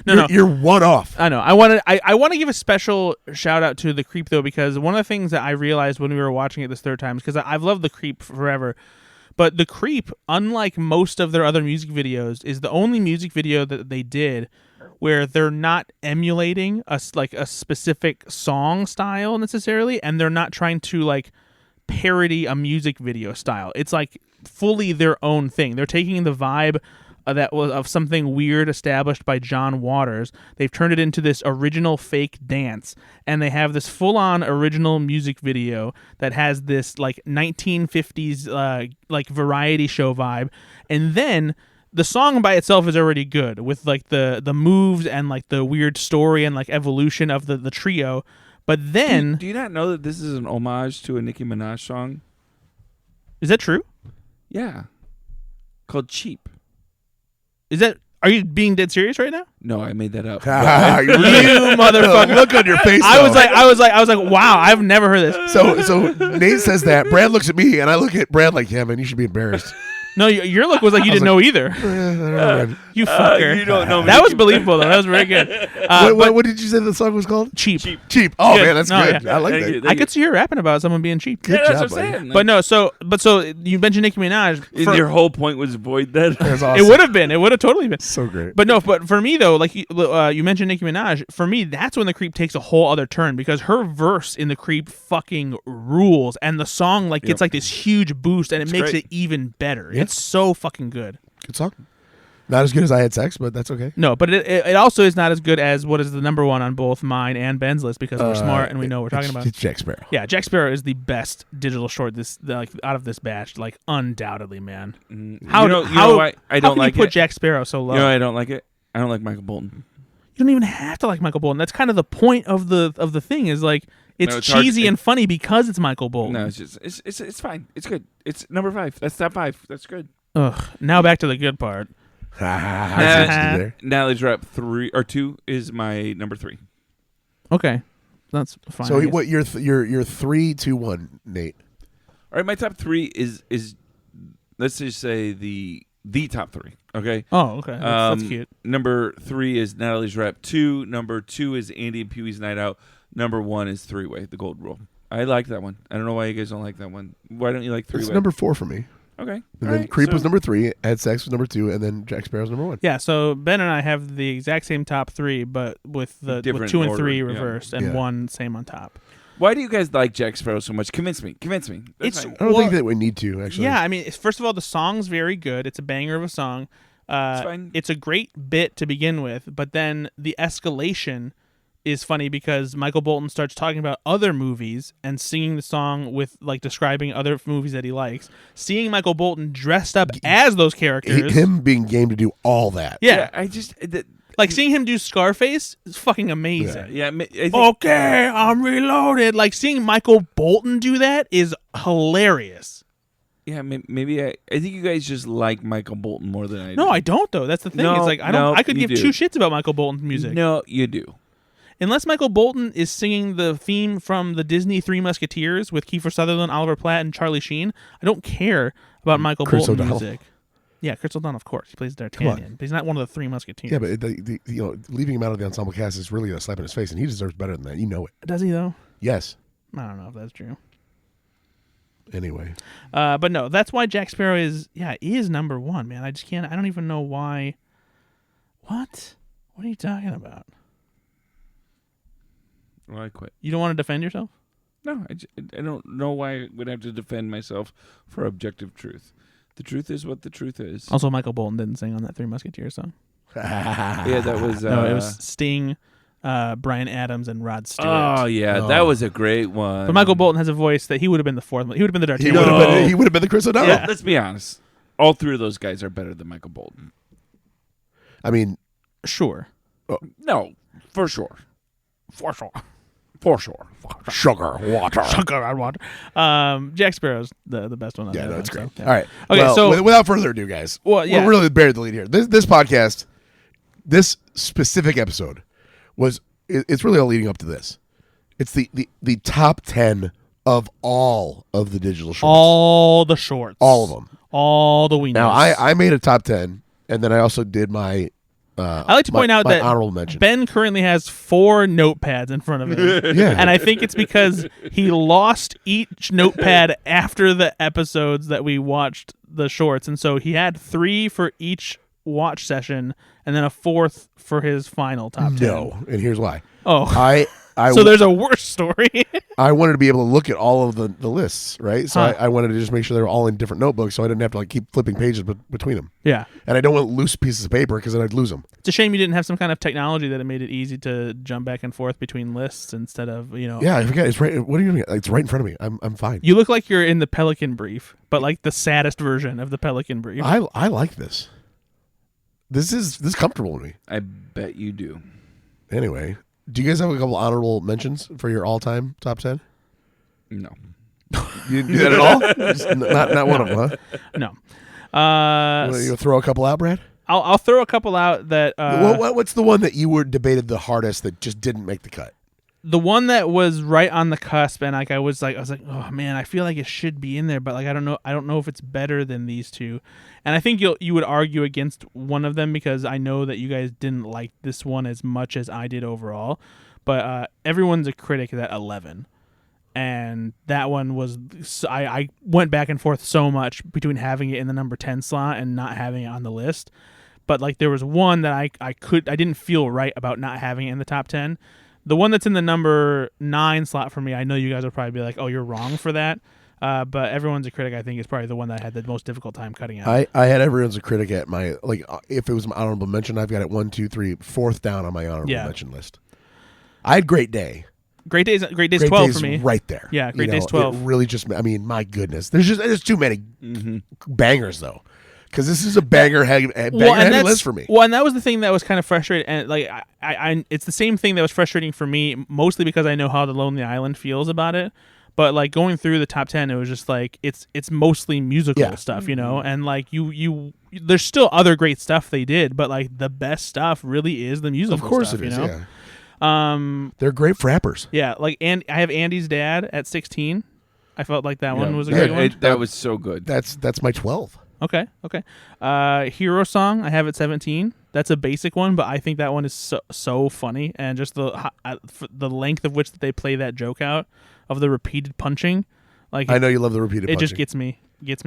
No. You're one off. I know. I want to give a special shout out to The Creep though, because one of the things that I realized when we were watching it this third time, because I've loved The Creep forever, but The Creep, unlike most of their other music videos, is the only music video that they did where they're not emulating a specific song style necessarily, and they're not trying to like parody a music video style. It's like fully their own thing. They're taking the vibe that was of something weird established by John Waters. They've turned it into this original fake dance, and they have this full-on original music video that has this like 1950s like variety show vibe, and then the song by itself is already good with like the moves and like the weird story and like evolution of the trio. But then Do you not know that this is an homage to a Nicki Minaj song? is that true? Yeah, called "Cheap." Are you being dead serious right now? No, I made that up. You You motherfucker. Look on your face. I was though. like, wow, I've never heard this. So Nate says that. Brad looks at me, and I look at Brad like, yeah, man, you should be embarrassed. No, your look was like you didn't know either. I don't know, man. You fucker. You don't know That was Nicki believable though. That was very good. What did you say the song was called? Cheap. Cheap. Oh, Good. man, that's No, good. yeah. I like Thank that. you. I could see her rapping about someone being cheap. Good Yeah, job, that's what I'm buddy. saying. But no, so you mentioned Nicki Minaj. Your whole point was avoid that. That's awesome. It would have been. It would have totally been. So great. But no, but for me though, like you mentioned Nicki Minaj, for me that's when The Creep takes a whole other turn because her verse in The Creep fucking rules, and the song like gets like this huge boost, and it makes great. it even better. Yeah. It's so fucking good. Good song. Not as good as I Had Sex, but that's okay. No, but it also is not as good as what is the number 1 on both mine and Ben's list because we're smart and we know what we're talking about. It's Jack Sparrow. Yeah, Jack Sparrow is the best digital short out of this batch, like undoubtedly, man. How you know why I don't how can like you put it? Jack Sparrow so low? You know why I don't like it? I don't like Michael Bolton. You don't even have to like Michael Bolton. That's kind of the point of the thing is like It's it's hard- cheesy and funny because it's Michael Bolton. No, it's just it's fine. It's good. It's number 5. That's top 5. That's good. Ugh. Now back to the good part. I see what you did there. Natalie's Rap 3 or 2 is my number 3. Okay, that's fine. So I guess. what? You're 3, 2, 1, Nate. All right, my top 3 is let's just say the top 3. Okay. Oh, okay. That's cute. Number 3 is Natalie's Rap 2. Number 2 is Andy and Pee-wee's Night Out. Number 1 is Three Way, The Gold Rule. I like that one. I don't know why you guys don't like that one. Why don't you like Three It's Way? number 4 for me. Okay. And then Creep was number 3, Had Sex was number 2, and then Jack Sparrow's number 1. Yeah, so Ben and I have the exact same top 3, but with the Different 2 and order, 3 yeah. reversed and Yeah. 1 same on top. Why do you guys like Jack Sparrow so much? Convince me. That's It's- fine. I don't Well, think that we need to, actually. Yeah, I mean, first of all, the song's very good. It's a banger of a song. fine. It's a great bit to begin with, but then the escalation is funny because Michael Bolton starts talking about other movies and singing the song with like describing other movies that he likes. Seeing Michael Bolton dressed up as those characters, Him being game to do all that. yeah, I just like seeing him do Scarface is fucking amazing. yeah. I think, Okay, I'm reloaded. Like seeing Michael Bolton do that is hilarious. yeah. Maybe I think you guys just like Michael Bolton more than I do. No, I don't though. That's the thing. No, It's like I no, don't. I could you give do. 2 shits about Michael Bolton's music. No, you do. Unless Michael Bolton is singing the theme from the Disney Three Musketeers with Kiefer Sutherland, Oliver Platt, and Charlie Sheen, I don't care about Michael Chris Bolton O'Donnell. music. Yeah, Chris O'Donnell, of course. He plays D'Artagnan, but he's not one of the Three Musketeers. Yeah, but leaving him out of the ensemble cast is really a slap in his face, and he deserves better than that. You know it. Does he, though? Yes. I don't know if that's true. Anyway. But no, that's why Jack Sparrow is number 1, man. I just can't, I don't even know why. What? What are you talking about? Well, I quit. You don't want to defend yourself? No, I don't know why I would have to defend myself for objective truth. The truth is what the truth is. Also, Michael Bolton didn't sing on that Three Musketeers song. Yeah, that was. No, it was Sting, Bryan Adams, and Rod Stewart. Oh yeah, that was a great one. But Michael Bolton has a voice that he would have been the 4th. He would have been the He D'Artagnan. would have been the Chris O'Donnell. Yeah. Let's be honest. All 3 of those guys are better than Michael Bolton. I mean, Sure. No, for sure. For sure. For sure. sugar, water. Sugar and water. Jack Sparrow's the best one. On Yeah, that no, it's one, great. so, yeah. All right. Okay, Well, so without further ado, guys, Well, yeah. we're really buried the lead here. This podcast, this specific episode, it's really all leading up to this. It's the top 10 of all of the digital shorts. all the shorts, All of them. all the wieners. Now, I made a top 10, and then I also did my. I like to point out my that honorable mention. Ben currently has 4 notepads in front of him. Yeah. And I think it's because he lost each notepad after the episodes that we watched the shorts. And so he had 3 for each watch session and then a 4th for his final top 10. No, and here's why. Oh. I So there's a worse story. I wanted to be able to look at all of the lists, right? So Huh. I wanted to just make sure they were all in different notebooks, so I didn't have to like keep flipping pages between them. Yeah. And I don't want loose pieces of paper because then I'd lose them. It's a shame you didn't have some kind of technology that it made it easy to jump back and forth between lists instead of, Yeah, I forget. It's right. What are you doing? It's right in front of me. I'm fine. You look like you're in the Pelican Brief, but like the saddest version of the Pelican Brief. I like this. This is comfortable with me. I bet you do. Anyway, do you guys have a couple honorable mentions for your all-time top 10? No. You didn't do that at all? Just not one of them, huh? No. You throw a couple out, Brad? I'll throw a couple out that What's the one that you were debated the hardest that just didn't make the cut? the one that was right on the cusp, and like I was like, oh man, I feel like it should be in there, but like I don't know if it's better than these two. And I think you would argue against one of them because I know that you guys didn't like this one as much as I did overall. But Everyone's a Critic at 11. And that one was I went back and forth so much between having it in the number 10 slot and not having it on the list. But like there was one that I didn't feel right about not having it in the top 10. The one that's in the number 9 slot for me, I know you guys will probably be like, "Oh, you're wrong for that." But Everyone's a Critic, I think, is probably the one that I had the most difficult time cutting out. I had Everyone's a Critic at my if it was my honorable mention, I've got it 1, 2, 3, 4th down on my honorable mention list. I had Great Day. Great Days 12 for me. Right there. Yeah, Great Days 12. It really just, I mean, my goodness. There's too many bangers, though. because this is a banger heavy list for me. Well, and that was the thing that was kind of frustrating, and like it's the same thing that was frustrating for me, mostly because I know how the Lonely Island feels about it. But like going through the top 10, it was just like it's mostly musical stuff, you know, and like you there's still other great stuff they did, but like the best stuff really is the musical stuff. Of course stuff, it is, you know? They're great frappers. Yeah, like and I have Andy's Dad at 16. I felt like that one was a great one. That was so good. That's my 12. Okay. Hero Song I have at 17. That's a basic one, but I think that one is so funny, and just the length of which they play that joke out of the repeated punching. Like I know you love the repeated punching. It just gets me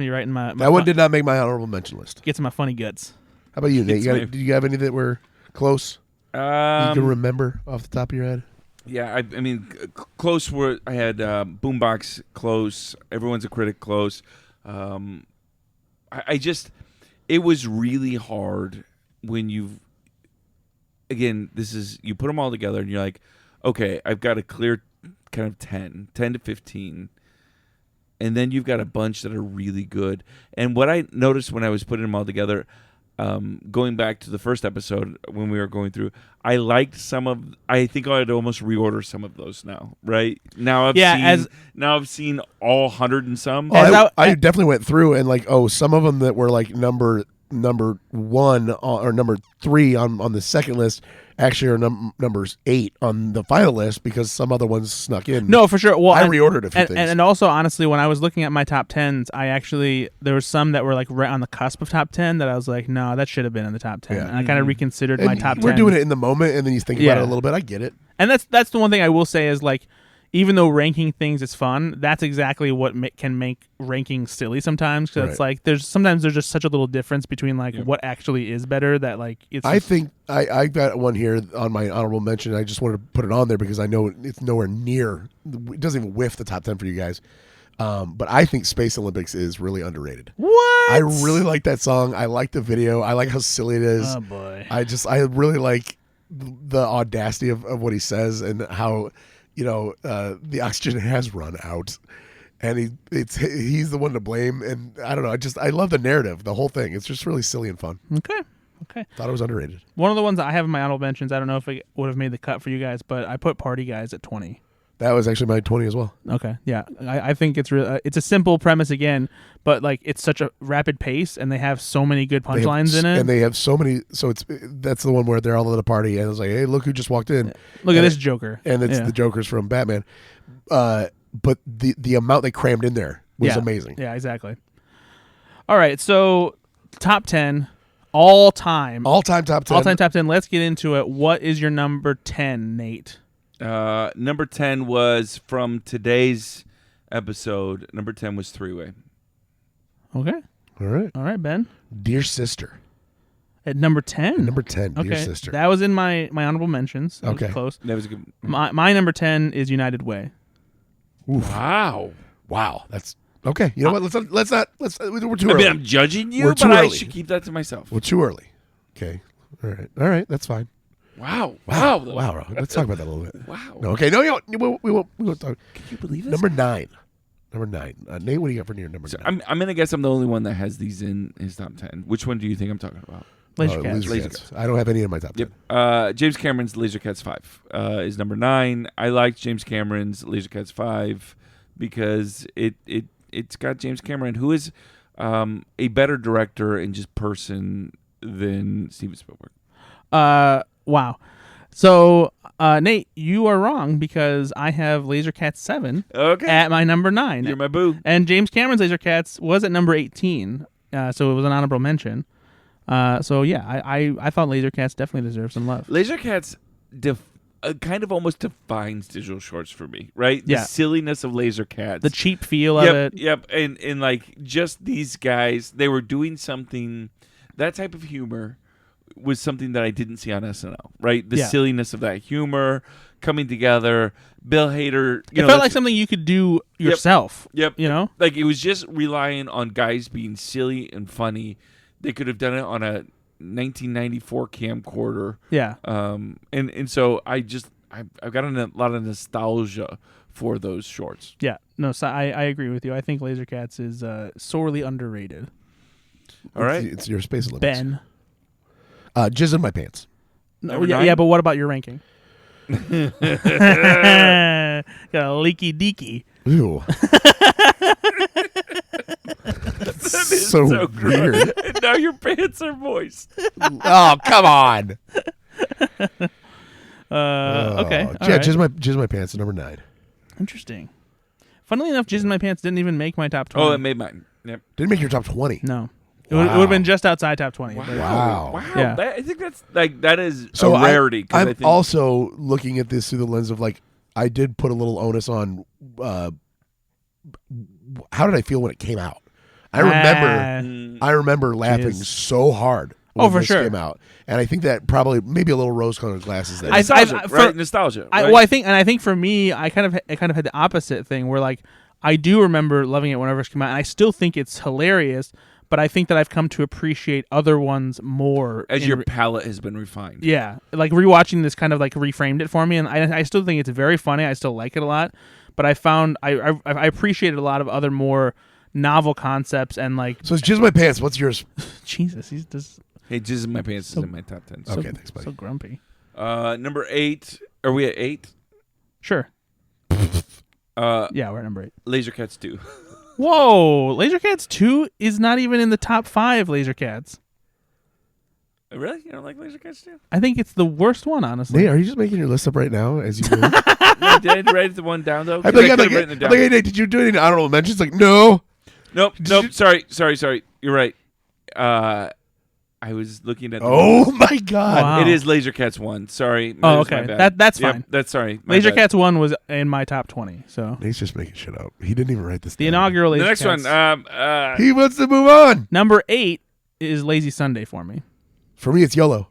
right in my that one did not make my honorable mention list. Gets in my funny guts. How about you, Nate? Did you have any that were close? You can remember off the top of your head? Yeah, I mean, close were I had Boombox close. Everyone's a Critic close. It was really hard when you put them all together and you're like, okay, I've got a clear kind of 10 to 15, and then you've got a bunch that are really good. And what I noticed when I was putting them all together, going back to the first episode when we were going through, I liked I think I'd almost reorder some of those now. Right now, I've seen all 100 and some. I definitely went through and like, some of them that were like number 1 or number 3 on the second list actually are numbers 8 on the final list because some other ones snuck in. No, for sure. Well, I reordered a few things. And also, honestly, when I was looking at my top 10s, there were some that were like right on the cusp of top 10 that I was like, no, that should have been in the top 10. Yeah. And I kind of reconsidered my top 10. We're doing it in the moment, and then you think about it a little bit. I get it. And that's the one thing I will say is like, even though ranking things is fun, that's exactly what can make ranking silly sometimes. Because it's like there's just such a little difference between like what actually is better that like it's. I think I got one here on my honorable mention. I just wanted to put it on there because I know it's nowhere near. It doesn't even whiff the top 10 for you guys. But I think Space Olympics is really underrated. What? I really like that song. I like the video. I like how silly it is. Oh boy. I really like the audacity of what he says and how. The oxygen has run out, and he's the one to blame. And I don't know. I love the narrative, the whole thing. It's just really silly and fun. Okay. Thought it was underrated. One of the ones that I have in my honorable mentions, I don't know if it would have made the cut for you guys, but I put Party Guys at 20. That was actually my 20 as well. Okay, yeah. I think it's it's a simple premise again, but like it's such a rapid pace, and they have so many good punchlines in it. And they have so many. So that's the one where they're all at a party, and it's like, hey, look who just walked in. Look at this Joker. And it's the Jokers from Batman. But the amount they crammed in there was amazing. Yeah, exactly. All right, so top 10, all-time top 10. All-time top 10. Let's get into it. What is your number 10, Nate? Number 10 was from today's episode. Number 10 was Three Way. Okay. All right, Ben. Dear Sister. At number 10? Number 10, okay. Dear Sister. That was in my honorable mentions. That was close. That was a good. My number 10 is United Way. Oof. Wow. That's okay. You know what? Let's not. We're too early. I mean, I'm judging you, but I should keep that to myself. We're too early. Okay. All right. That's fine. Wow. Let's talk about that a little bit. Wow. No, okay. No, we won't talk. Can you believe this? Number 9. Nate, what do you got for your number 9? I'm gonna guess I'm the only one that has these in his top 10. Which one do you think I'm talking about? Laser Cats. I don't have any in my top 10. Yep. James Cameron's Laser Cats 5 is number 9. I liked James Cameron's Laser Cats 5 because it's got James Cameron, who is a better director and just person than Steven Spielberg. Wow. So, Nate, you are wrong because I have Laser Cats 7 at my number 9. You're my boo. And James Cameron's Laser Cats was at number 18, so it was an honorable mention. So, yeah, I thought Laser Cats definitely deserved some love. Laser Cats kind of almost defines digital shorts for me, right? Yeah. The silliness of Laser Cats. The cheap feel of it. Yep, and like just these guys, they were doing something, that type of humor was something that I didn't see on SNL, right? The silliness of that humor coming together. Bill Hader, it felt like something you could do yourself. Yep. You know? Like it was just relying on guys being silly and funny. They could have done it on a 1994 camcorder. Yeah. And so I've got a lot of nostalgia for those shorts. Yeah. No, so I agree with you. I think Laser Cats is sorely underrated. All right. It's your space limits. Ben. Jizz in my pants. No, yeah, but what about your ranking? Got a leaky deaky. Ew. That is so gross. weird. And now your pants are moist. Oh, come on. Okay. All Yeah, right. Jizz my pants at number 9. Interesting. Funnily enough, Jizz in My Pants didn't even make my top 20. Oh, it made mine. Yep. Didn't make your top 20. No. It would have been just outside top 20. Wow. but- Wow. Yeah. I think that's that is So a rarity. 'Cause I'm I think also looking at this through the lens of like, I did put a little onus on how did I feel when it came out? I remember laughing Jizz. so hard when Oh, for this sure. came out. And I think that probably maybe a little rose-colored glasses there. nostalgia, for- right? Nostalgia. Right? I think for me, I kind of had the opposite thing where like I do remember loving it whenever it came out, and I still think it's hilarious. But I think that I've come to appreciate other ones more As your palate has been refined. Yeah, like rewatching this kind of like reframed it for me, and I still think it's very funny. I still like it a lot, but I found I appreciated a lot of other more novel concepts and like. So it's Jizz My Pants. What's yours? Jesus, he's just Hey, Jizz in My Pants So- is in my top 10. Okay, thanks, buddy. so grumpy. Number 8. Are we at 8? Sure. Uh, Yeah, we're at number 8. Laser Cats 2. Whoa, Laser Cats 2 is not even in the top 5 Laser Cats. Really? You don't like Laser Cats 2? I think it's the worst one, honestly. Nate, are you just making your list up right now as you go? No, did I write the one down though? 'Cause I'm like, I I'm could've like, written it I'm down. like, hey, Nate, did you do any honorable mentions? Like, no. Nope. Sorry. You're right. I was looking at. Oh my God. Wow. It is Laser Cats 1. Sorry. Oh, That is my okay. bad. That's Yep, fine. that's sorry. My Laser bad. Cats 1 was in my top 20, so. Nate's just making shit up. He didn't even write this The down. inaugural The Laser next Cats. one. He wants to move on. Number 8 is Lazy Sunday for me. For me, it's YOLO.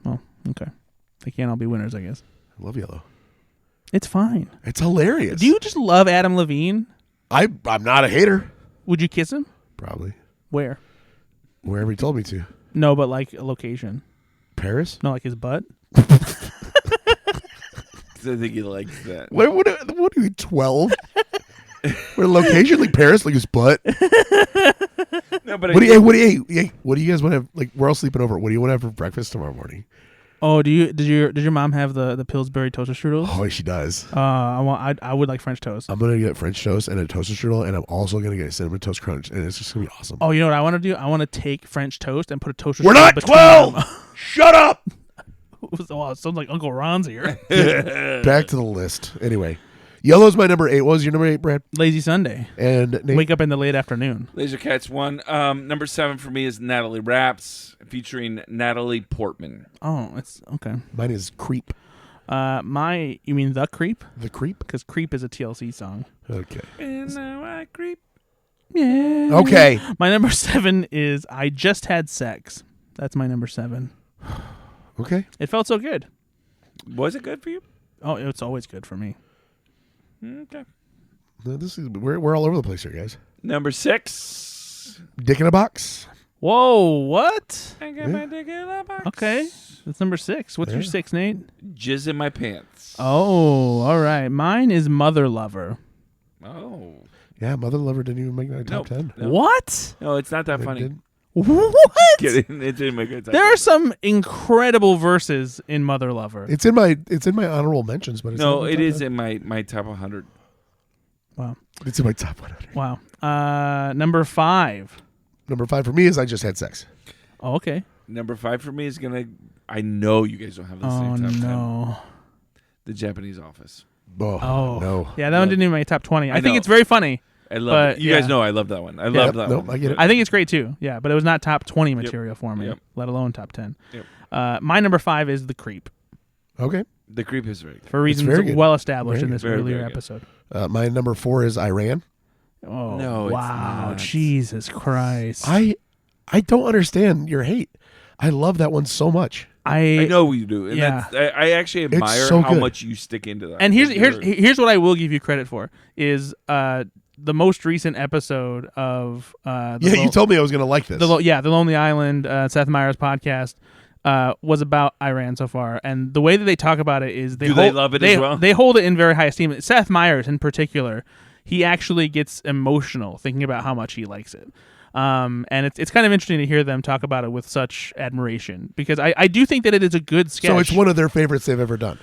Well, okay. They can't all be winners, I guess. I love YOLO. It's fine. It's hilarious. Do you just love Adam Levine? I'm not a hater. Would you kiss him? Probably. Where? Wherever he told me to. No, but like a location. Paris? Oh, No, like his butt. I think he likes that. What are you, 12? What a location? Like Paris? Like his butt? No, but What do you guys want to have? Like, we're all sleeping over. What do you want to have for breakfast tomorrow morning? Oh, did your mom have the Pillsbury toaster strudels? Oh, she does. I would like French toast. I'm gonna get French toast and a toaster strudel, and I'm also gonna get a cinnamon toast crunch, and it's just gonna be awesome. Oh, you know what I want to do? I want to take French toast and put a toaster. We're strudel not between 12. them. Shut up. Oh, it sounds like Uncle Ron's here. Back to the list. Anyway, yellow's my number 8. What was your number 8, Brad? Lazy Sunday. And Nate? Wake up in the late afternoon. Laser Cats 1. Number 7 for me is Natalie Raps, featuring Natalie Portman. Oh, it's okay. Mine is Creep. You mean The Creep? The Creep. Because Creep is a TLC song. Okay. And now I creep. Yeah. Okay. My number 7 is I Just Had Sex. That's my number 7. Okay. It felt so good. Was it good for you? Oh, it's always good for me. Okay. No, we're all over the place here, guys. Number 6. Dick in a box. Whoa, what? I got my dick in a box. Okay. That's number 6. What's your Yeah. 6, Nate? Jizz in my pants. Oh, all right. Mine is Mother Lover. Oh. Yeah, Mother Lover didn't even make my top Nope. 10. No. What? No, it's not that It funny. didn't. What? Kidding. It didn't make it. There are some incredible verses in Mother Lover. It's in my honorable mentions, but it's not No, in it my is top in my top 100. Wow. 10. It's in my top 100. Wow. Number 5. Number 5 for me is I Just Had Sex. Oh, okay. Number 5 for me is gonna. I know you guys don't have the Oh, same top 10. no. The Japanese Office. Oh, no. Yeah, that one didn't even make top 20. I think know. it's very funny. I love But, it. You guys yeah. know I love that one. I love that no, one. I get it. I think it's great too. Yeah, but it was not top 20 material for me, Yep. let alone top 10. Yep. My number 5 is The Creep Okay. The Creep is very good. for reasons very good. well established Very in this good. Very, earlier very good. episode. My number 4 is Iran. Oh, No, it's wow. not. Jesus Christ. I don't understand your hate. I love that one so much. I know you do. And Yeah. I actually admire so how good. much you stick into that. And Like, you're- here's what I will give you credit for is the most recent episode of You told me I was going to like this. the Lonely Island Seth Meyers podcast was about Iran so far, and the way that they talk about it is Do they love it as well? They hold it in very high esteem. Seth Meyers in particular, he actually gets emotional thinking about how much he likes it. And it's kind of interesting to hear them talk about it with such admiration, because I do think that it is a good sketch. So it's one of their favorites they've ever done.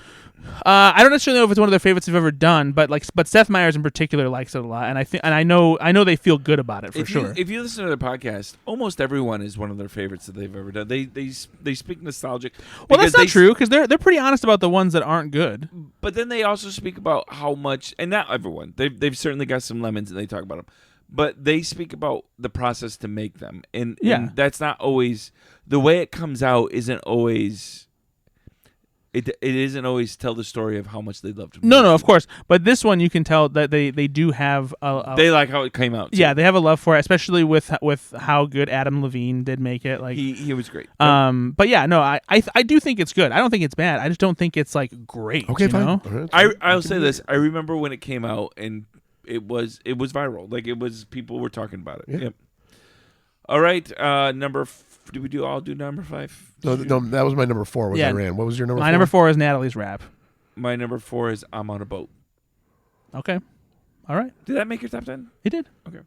I don't necessarily know if it's one of their favorites they've ever done, but Seth Meyers in particular likes it a lot, and I know they feel good about it for sure. If you listen to their podcast, almost everyone is one of their favorites that they've ever done. They speak nostalgic. Well, that's not true, because they're pretty honest about the ones that aren't good. But then they also speak about how much, and not everyone. They've certainly got some lemons, and they talk about them. But they speak about the process to make them, and that's not always the way it comes out. Isn't always. It isn't always tell the story of how much they loved him. No, of course. But this one, you can tell that they do have they like how it came out. Too. Yeah, they have a love for it, especially with how good Adam Levine did make it. Like he was great. But yeah, no, I do think it's good. I don't think it's bad. I just don't think it's like great. Okay, fine. Right. I'll say this. I remember when it came out and it was viral. Like it was, people were talking about it. Yeah. Yep. All right, did we do number 5? No, that was my number 4. I ran. What was your number? My number 4 is Natalie's rap. My number 4 is I'm on a boat. Okay, all right. Did that make your top 10? It did. Okay,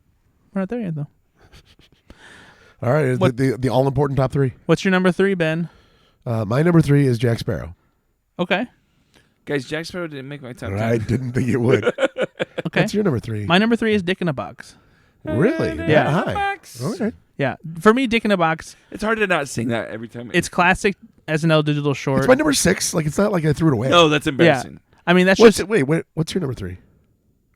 we're not there yet though. All right, the all important top 3. What's your number 3, Ben? My number 3 is Jack Sparrow. Okay, guys, Jack Sparrow didn't make my top 10. I didn't think it would. Okay, what's your number 3? My number 3 is Dick in a Box. Really? Yeah. High. Okay. Yeah, for me, Dick in a Box. It's hard to not sing that every time. It's classic SNL digital short. It's my number 6. Like, it's not like I threw it away. No, that's embarrassing. Yeah. I mean, that's What's just. Wait, what's your number 3?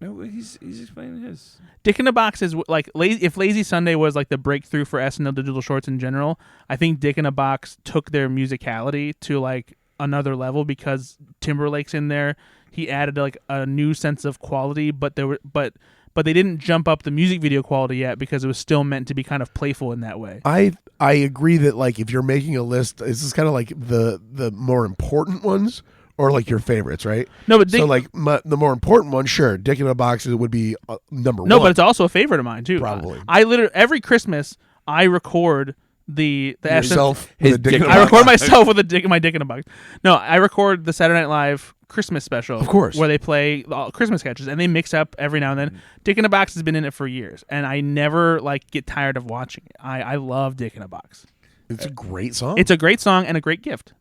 No, he's explaining his. Dick in a Box is like if Lazy Sunday was like the breakthrough for SNL digital shorts in general. I think Dick in a Box took their musicality to like another level, because Timberlake's in there. He added like a new sense of quality, but they didn't jump up the music video quality yet, because it was still meant to be kind of playful in that way. I agree that, like, if you're making a list, this is kind of like the more important ones, or like your favorites, right? No, but so like the more important one, sure, Dick in a Box would be number 1. No, but it's also a favorite of mine too. Probably. I literally every Christmas I record the yourself SN- with a Dick in a I Box. record myself with my Dick in a Box. No, I record the Saturday Night Live Christmas special, of course, where they play all Christmas sketches, and they mix up every now and then. Dick in a Box has been in it for years, and I never like get tired of watching it. I love Dick in a Box. It's a great song. It's a great song and a great gift.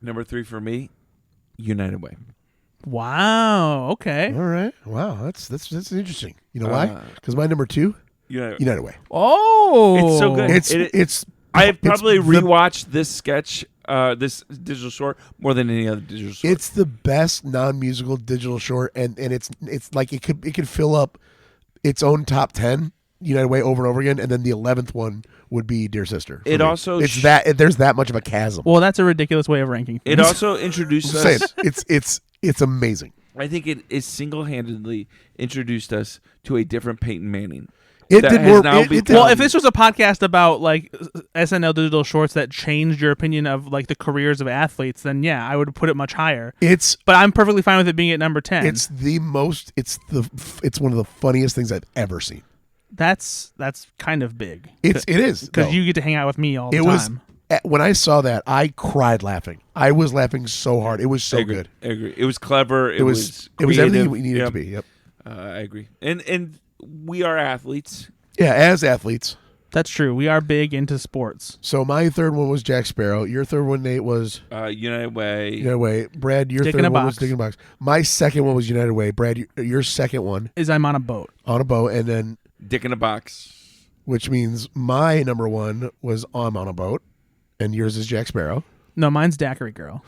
Number 3 for me, United Way. Wow. Okay. All right. Wow. That's interesting. You know why? Because my number 2, United Way. Oh, it's so good. It's. I have probably rewatched this sketch, this digital short, more than any other digital short. It's the best non-musical digital short, and it's like it could fill up its own top 10 United Way over and over again, and then the 11th one would be Dear Sister. It also there's that much of a chasm. Well, that's a ridiculous way of ranking things. It also introduced us. It's amazing. I think it single-handedly introduced us to a different Peyton Manning. It did more. Well, if this was a podcast about like SNL digital shorts that changed your opinion of like the careers of athletes, then yeah, I would put it much higher. But I'm perfectly fine with it being at number 10. It's one of the funniest things I've ever seen. That's kind of big. It is, because you get to hang out with me all the time. When I saw that, I cried laughing. I was laughing so hard. It was so good. I agree. It was clever. It was everything we needed to be. Yep. I agree. And we are athletes. Yeah, as athletes. That's true. We are big into sports. So my third one was Jack Sparrow. Your third one, Nate, was United Way. United Way. Brad, your Dick third in a one Box. was Dick in a Box. My second one was United Way. Brad, your second one is I'm on a boat. On a boat, and then Dick in a Box. Which means my number 1 was I'm on a boat, and yours is Jack Sparrow. No, mine's Daiquiri Girl.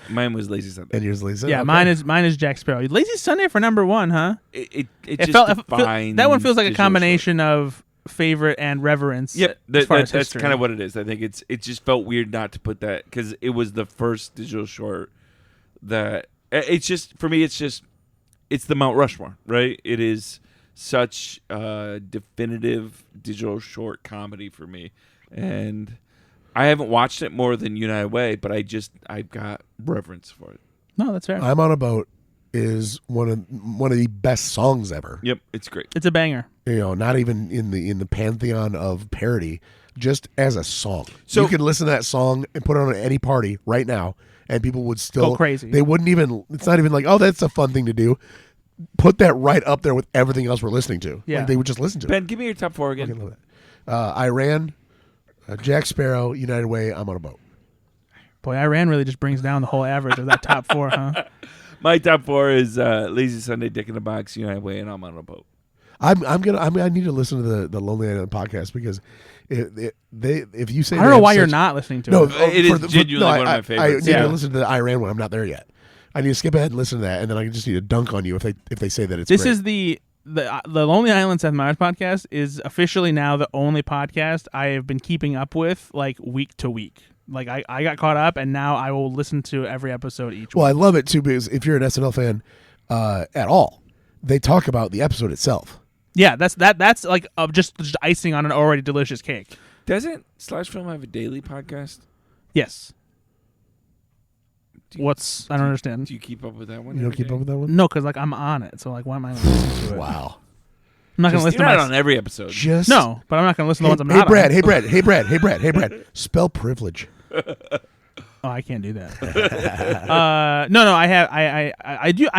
Mine was Lazy Sunday. And yours is Lazy Sunday. Yeah, okay. Mine is Jack Sparrow. Lazy Sunday for number 1, huh? It just defines that one feels like a combination of favorite and reverence. Yep, that's kind of what it is. I think it just felt weird not to put that, because it was the first digital short that it's just, for me, it's the Mount Rushmore, right? It is such a definitive digital short comedy for me, and I haven't watched it more than United Way, but I've got reverence for it. No, that's fair. I'm on a boat is one of the best songs ever. Yep, it's great. It's a banger. You know, not even in the pantheon of parody, just as a song. So you can listen to that song and put it on at any party right now, and people would still go crazy. They wouldn't even. It's not even like, oh, that's a fun thing to do. put that right up there with everything else we're listening to. Yeah. Like, they would just listen to it. Ben, give me your top 4 I again. love that. Iran, Jack Sparrow, United Way, I'm on a boat. Boy, Iran really just brings down the whole average of that top 4, huh? My top 4 is Lazy Sunday, Dick in a Box, United Way, and I'm on a boat. I need to listen to the Lonely Island podcast because if you say I don't know why you're not listening to no, it. It is genuinely one of my favorites. I need Yeah. to listen to the Iran one. I'm not there yet. I need to skip ahead and listen to that, and then I just need to dunk on you if they say that it's This great. is the Lonely Island Seth Meyers podcast is officially now the only podcast I have been keeping up with like week to week. Like I got caught up, and now I will listen to every episode each Well, week. I love it too because if you're an SNL fan at all, they talk about the episode itself. Yeah, that's like just icing on an already delicious cake. Doesn't Slash Film have a daily podcast? Yes. Do you- I don't understand. Do you keep up with that one? You don't every keep day? up with that one? No, because like I'm on it, so like why am I listening to it? Wow. I'm not gonna You're listen to not my on every episode. Just no, but I'm not gonna listen to the ones I'm Hey not Brad, on. hey Brad. Spell privilege. Oh, I can't do that. No, I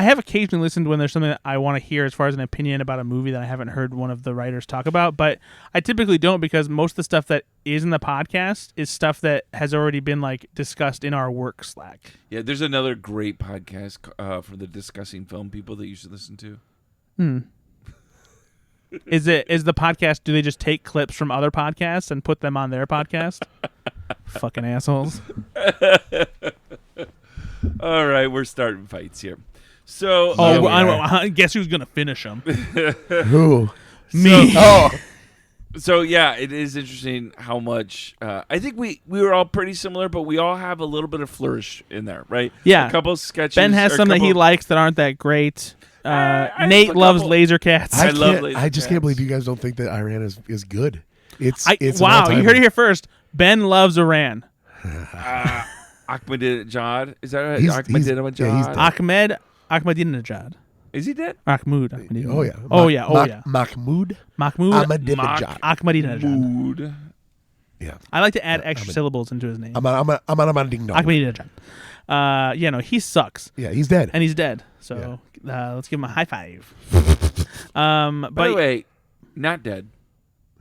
have occasionally listened when there's something that I want to hear as far as an opinion about a movie that I haven't heard one of the writers talk about, but I typically don't because most of the stuff that is in the podcast is stuff that has already been like discussed in our work Slack. Yeah, there's another great podcast for the discussing film people that you should listen to. Is the podcast, do they just take clips from other podcasts and put them on their podcast? Fucking assholes. All right, we're starting fights here. So, Guess who's gonna finish them? Who? Me. So yeah, it is interesting how much I think we were all pretty similar, but we all have a little bit of flourish in there, right? Yeah. A couple sketches. Ben has or a some that he couple- likes that aren't that great. I have Nate a loves couple- laser cats. I love can't- Laser I just Cats. can't believe you guys don't think that Iran is good. It's Wow, an all-timer. you heard it here first. Ben loves Iran. Ahmadinejad. Is that right? He's Ahmadinejad. dead. Ahmadinejad. Is he dead? Ahmadinejad. Oh yeah. Mahmoud Mahmoud Ahmadinejad. Ahmadinejad. Mood. Yeah. I like to add extra syllables into his name. I'm on ding dong. Ahmadinejad. He sucks. Yeah, he's dead. And he's dead. So let's give him a high five. By the way, not dead.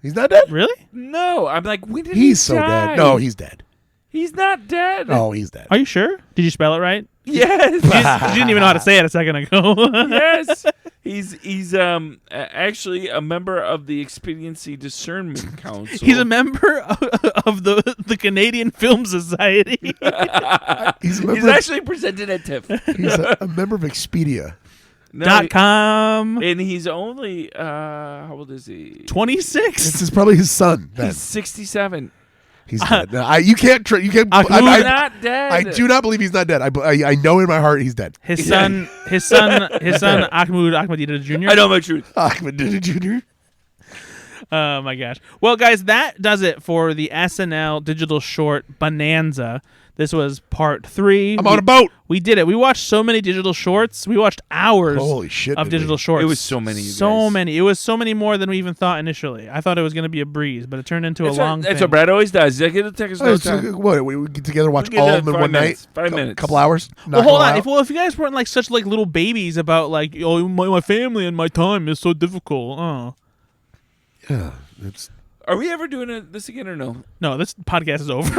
He's not dead. Really? No, I'm like, when did He's he so die? dead. No, he's dead. He's not dead. Oh, he's dead. Are you sure? Did you spell it right? Yes. You didn't even know how to say it a second ago. Yes. He's actually a member of the Expediency Discernment Council. He's a member of the Canadian Film Society. He's He's actually presented at TIFF. He's a member of Expedia. No, .com. and he's only how old is he? 26. This is probably his son. Then. He's 67. He's dead. No, you can't. He's not dead. I do not believe he's not dead. I know in my heart he's dead. His son, Ahmadinejad Jr. I know my truth. Ahmadinejad Jr. Oh my gosh. Well, guys, that does it for the SNL digital short Bonanza. This was part 3. I'm on a boat. We did it. We watched so many digital shorts. We watched hours Holy shit, of did we? digital shorts. It was so many, you So guys. many. It was so many more than we even thought initially. I thought it was going to be a breeze, but it turned into a long That's thing. what Brad always does. He's like, it'll take us no time. What? We get together, watch We'll get all done of them in 5 one minutes. night. 5 minutes. Couple hours. Well, knock hold it on. all out. If you guys weren't like such like little babies about like, oh, my family and my time is so difficult. Oh. Yeah, it's. Are we ever doing this again or no? No, this podcast is over.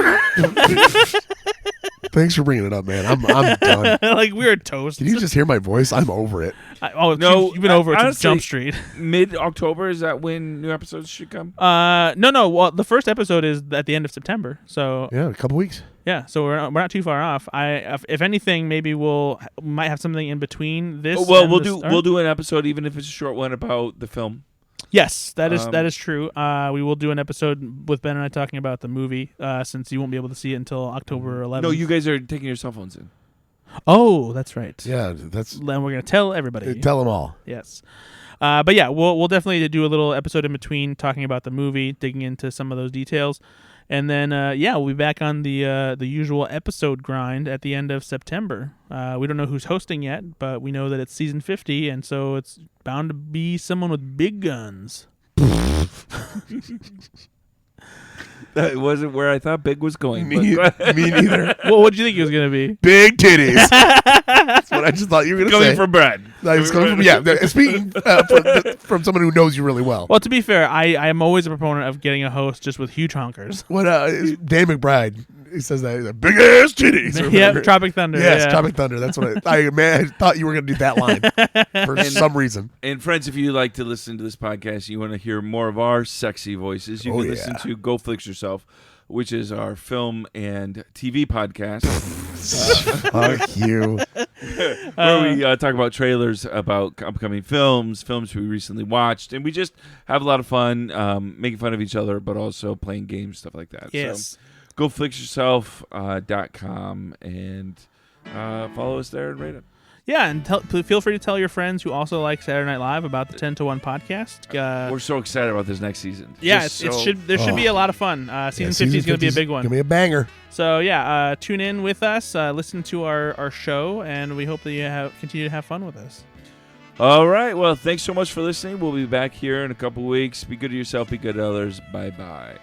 Thanks for bringing it up, man. I'm done. Like we're toast. Can you just hear my voice? I'm over it. No, you've been over it honestly, since Jump Street. Mid-October, is that when new episodes should come? No. Well, the first episode is at the end of September. So Yeah, a couple weeks. yeah, so we're not too far off. If anything, maybe we might have something in between this. Oh, well, and the start. we'll do an episode, even if it's a short one, about the film. Yes, that is true. We will do an episode with Ben and I talking about the movie, since you won't be able to see it until October 11th. No, you guys are taking your cell phones in. Oh, that's right. Yeah, that's. Then we're gonna tell everybody. Tell them all. Yes. But yeah, we'll definitely do a little episode in between talking about the movie, digging into some of those details. And then, we'll be back on the usual episode grind at the end of September. We don't know who's hosting yet, but we know that it's season 50, and so it's bound to be someone with big guns. That wasn't where I thought Big was going. Me neither. Well, what did you think it was going to be? Big titties. That's what I just thought you were going to say. Coming from Brad. No, it's coming from, speaking from someone who knows you really well. Well, to be fair, I am always a proponent of getting a host just with huge honkers. What Dan McBride, he says that, he's like, big ass titties. Yeah, Tropic Thunder. Yes, yeah. Tropic Thunder. That's what I thought you were going to do that line for some reason. And friends, if you like to listen to this podcast, you want to hear more of our sexy voices, you can listen to Go Flix Yourself, which is our film and TV podcast. Fuck you. Where we talk about trailers about upcoming films we recently watched, and we just have a lot of fun making fun of each other, but also playing games, stuff like that. Yes. So goflixyourself.com and follow us there and rate it. Yeah, and feel free to tell your friends who also like Saturday Night Live about the 10 to 1 podcast. We're so excited about this next season. Yeah, there should be a lot of fun. Season 50 is going to be a big one. Going to be a banger. So yeah, tune in with us, listen to our show, and we hope that you continue to have fun with us. All right. Well, thanks so much for listening. We'll be back here in a couple weeks. Be good to yourself. Be good to others. Bye-bye.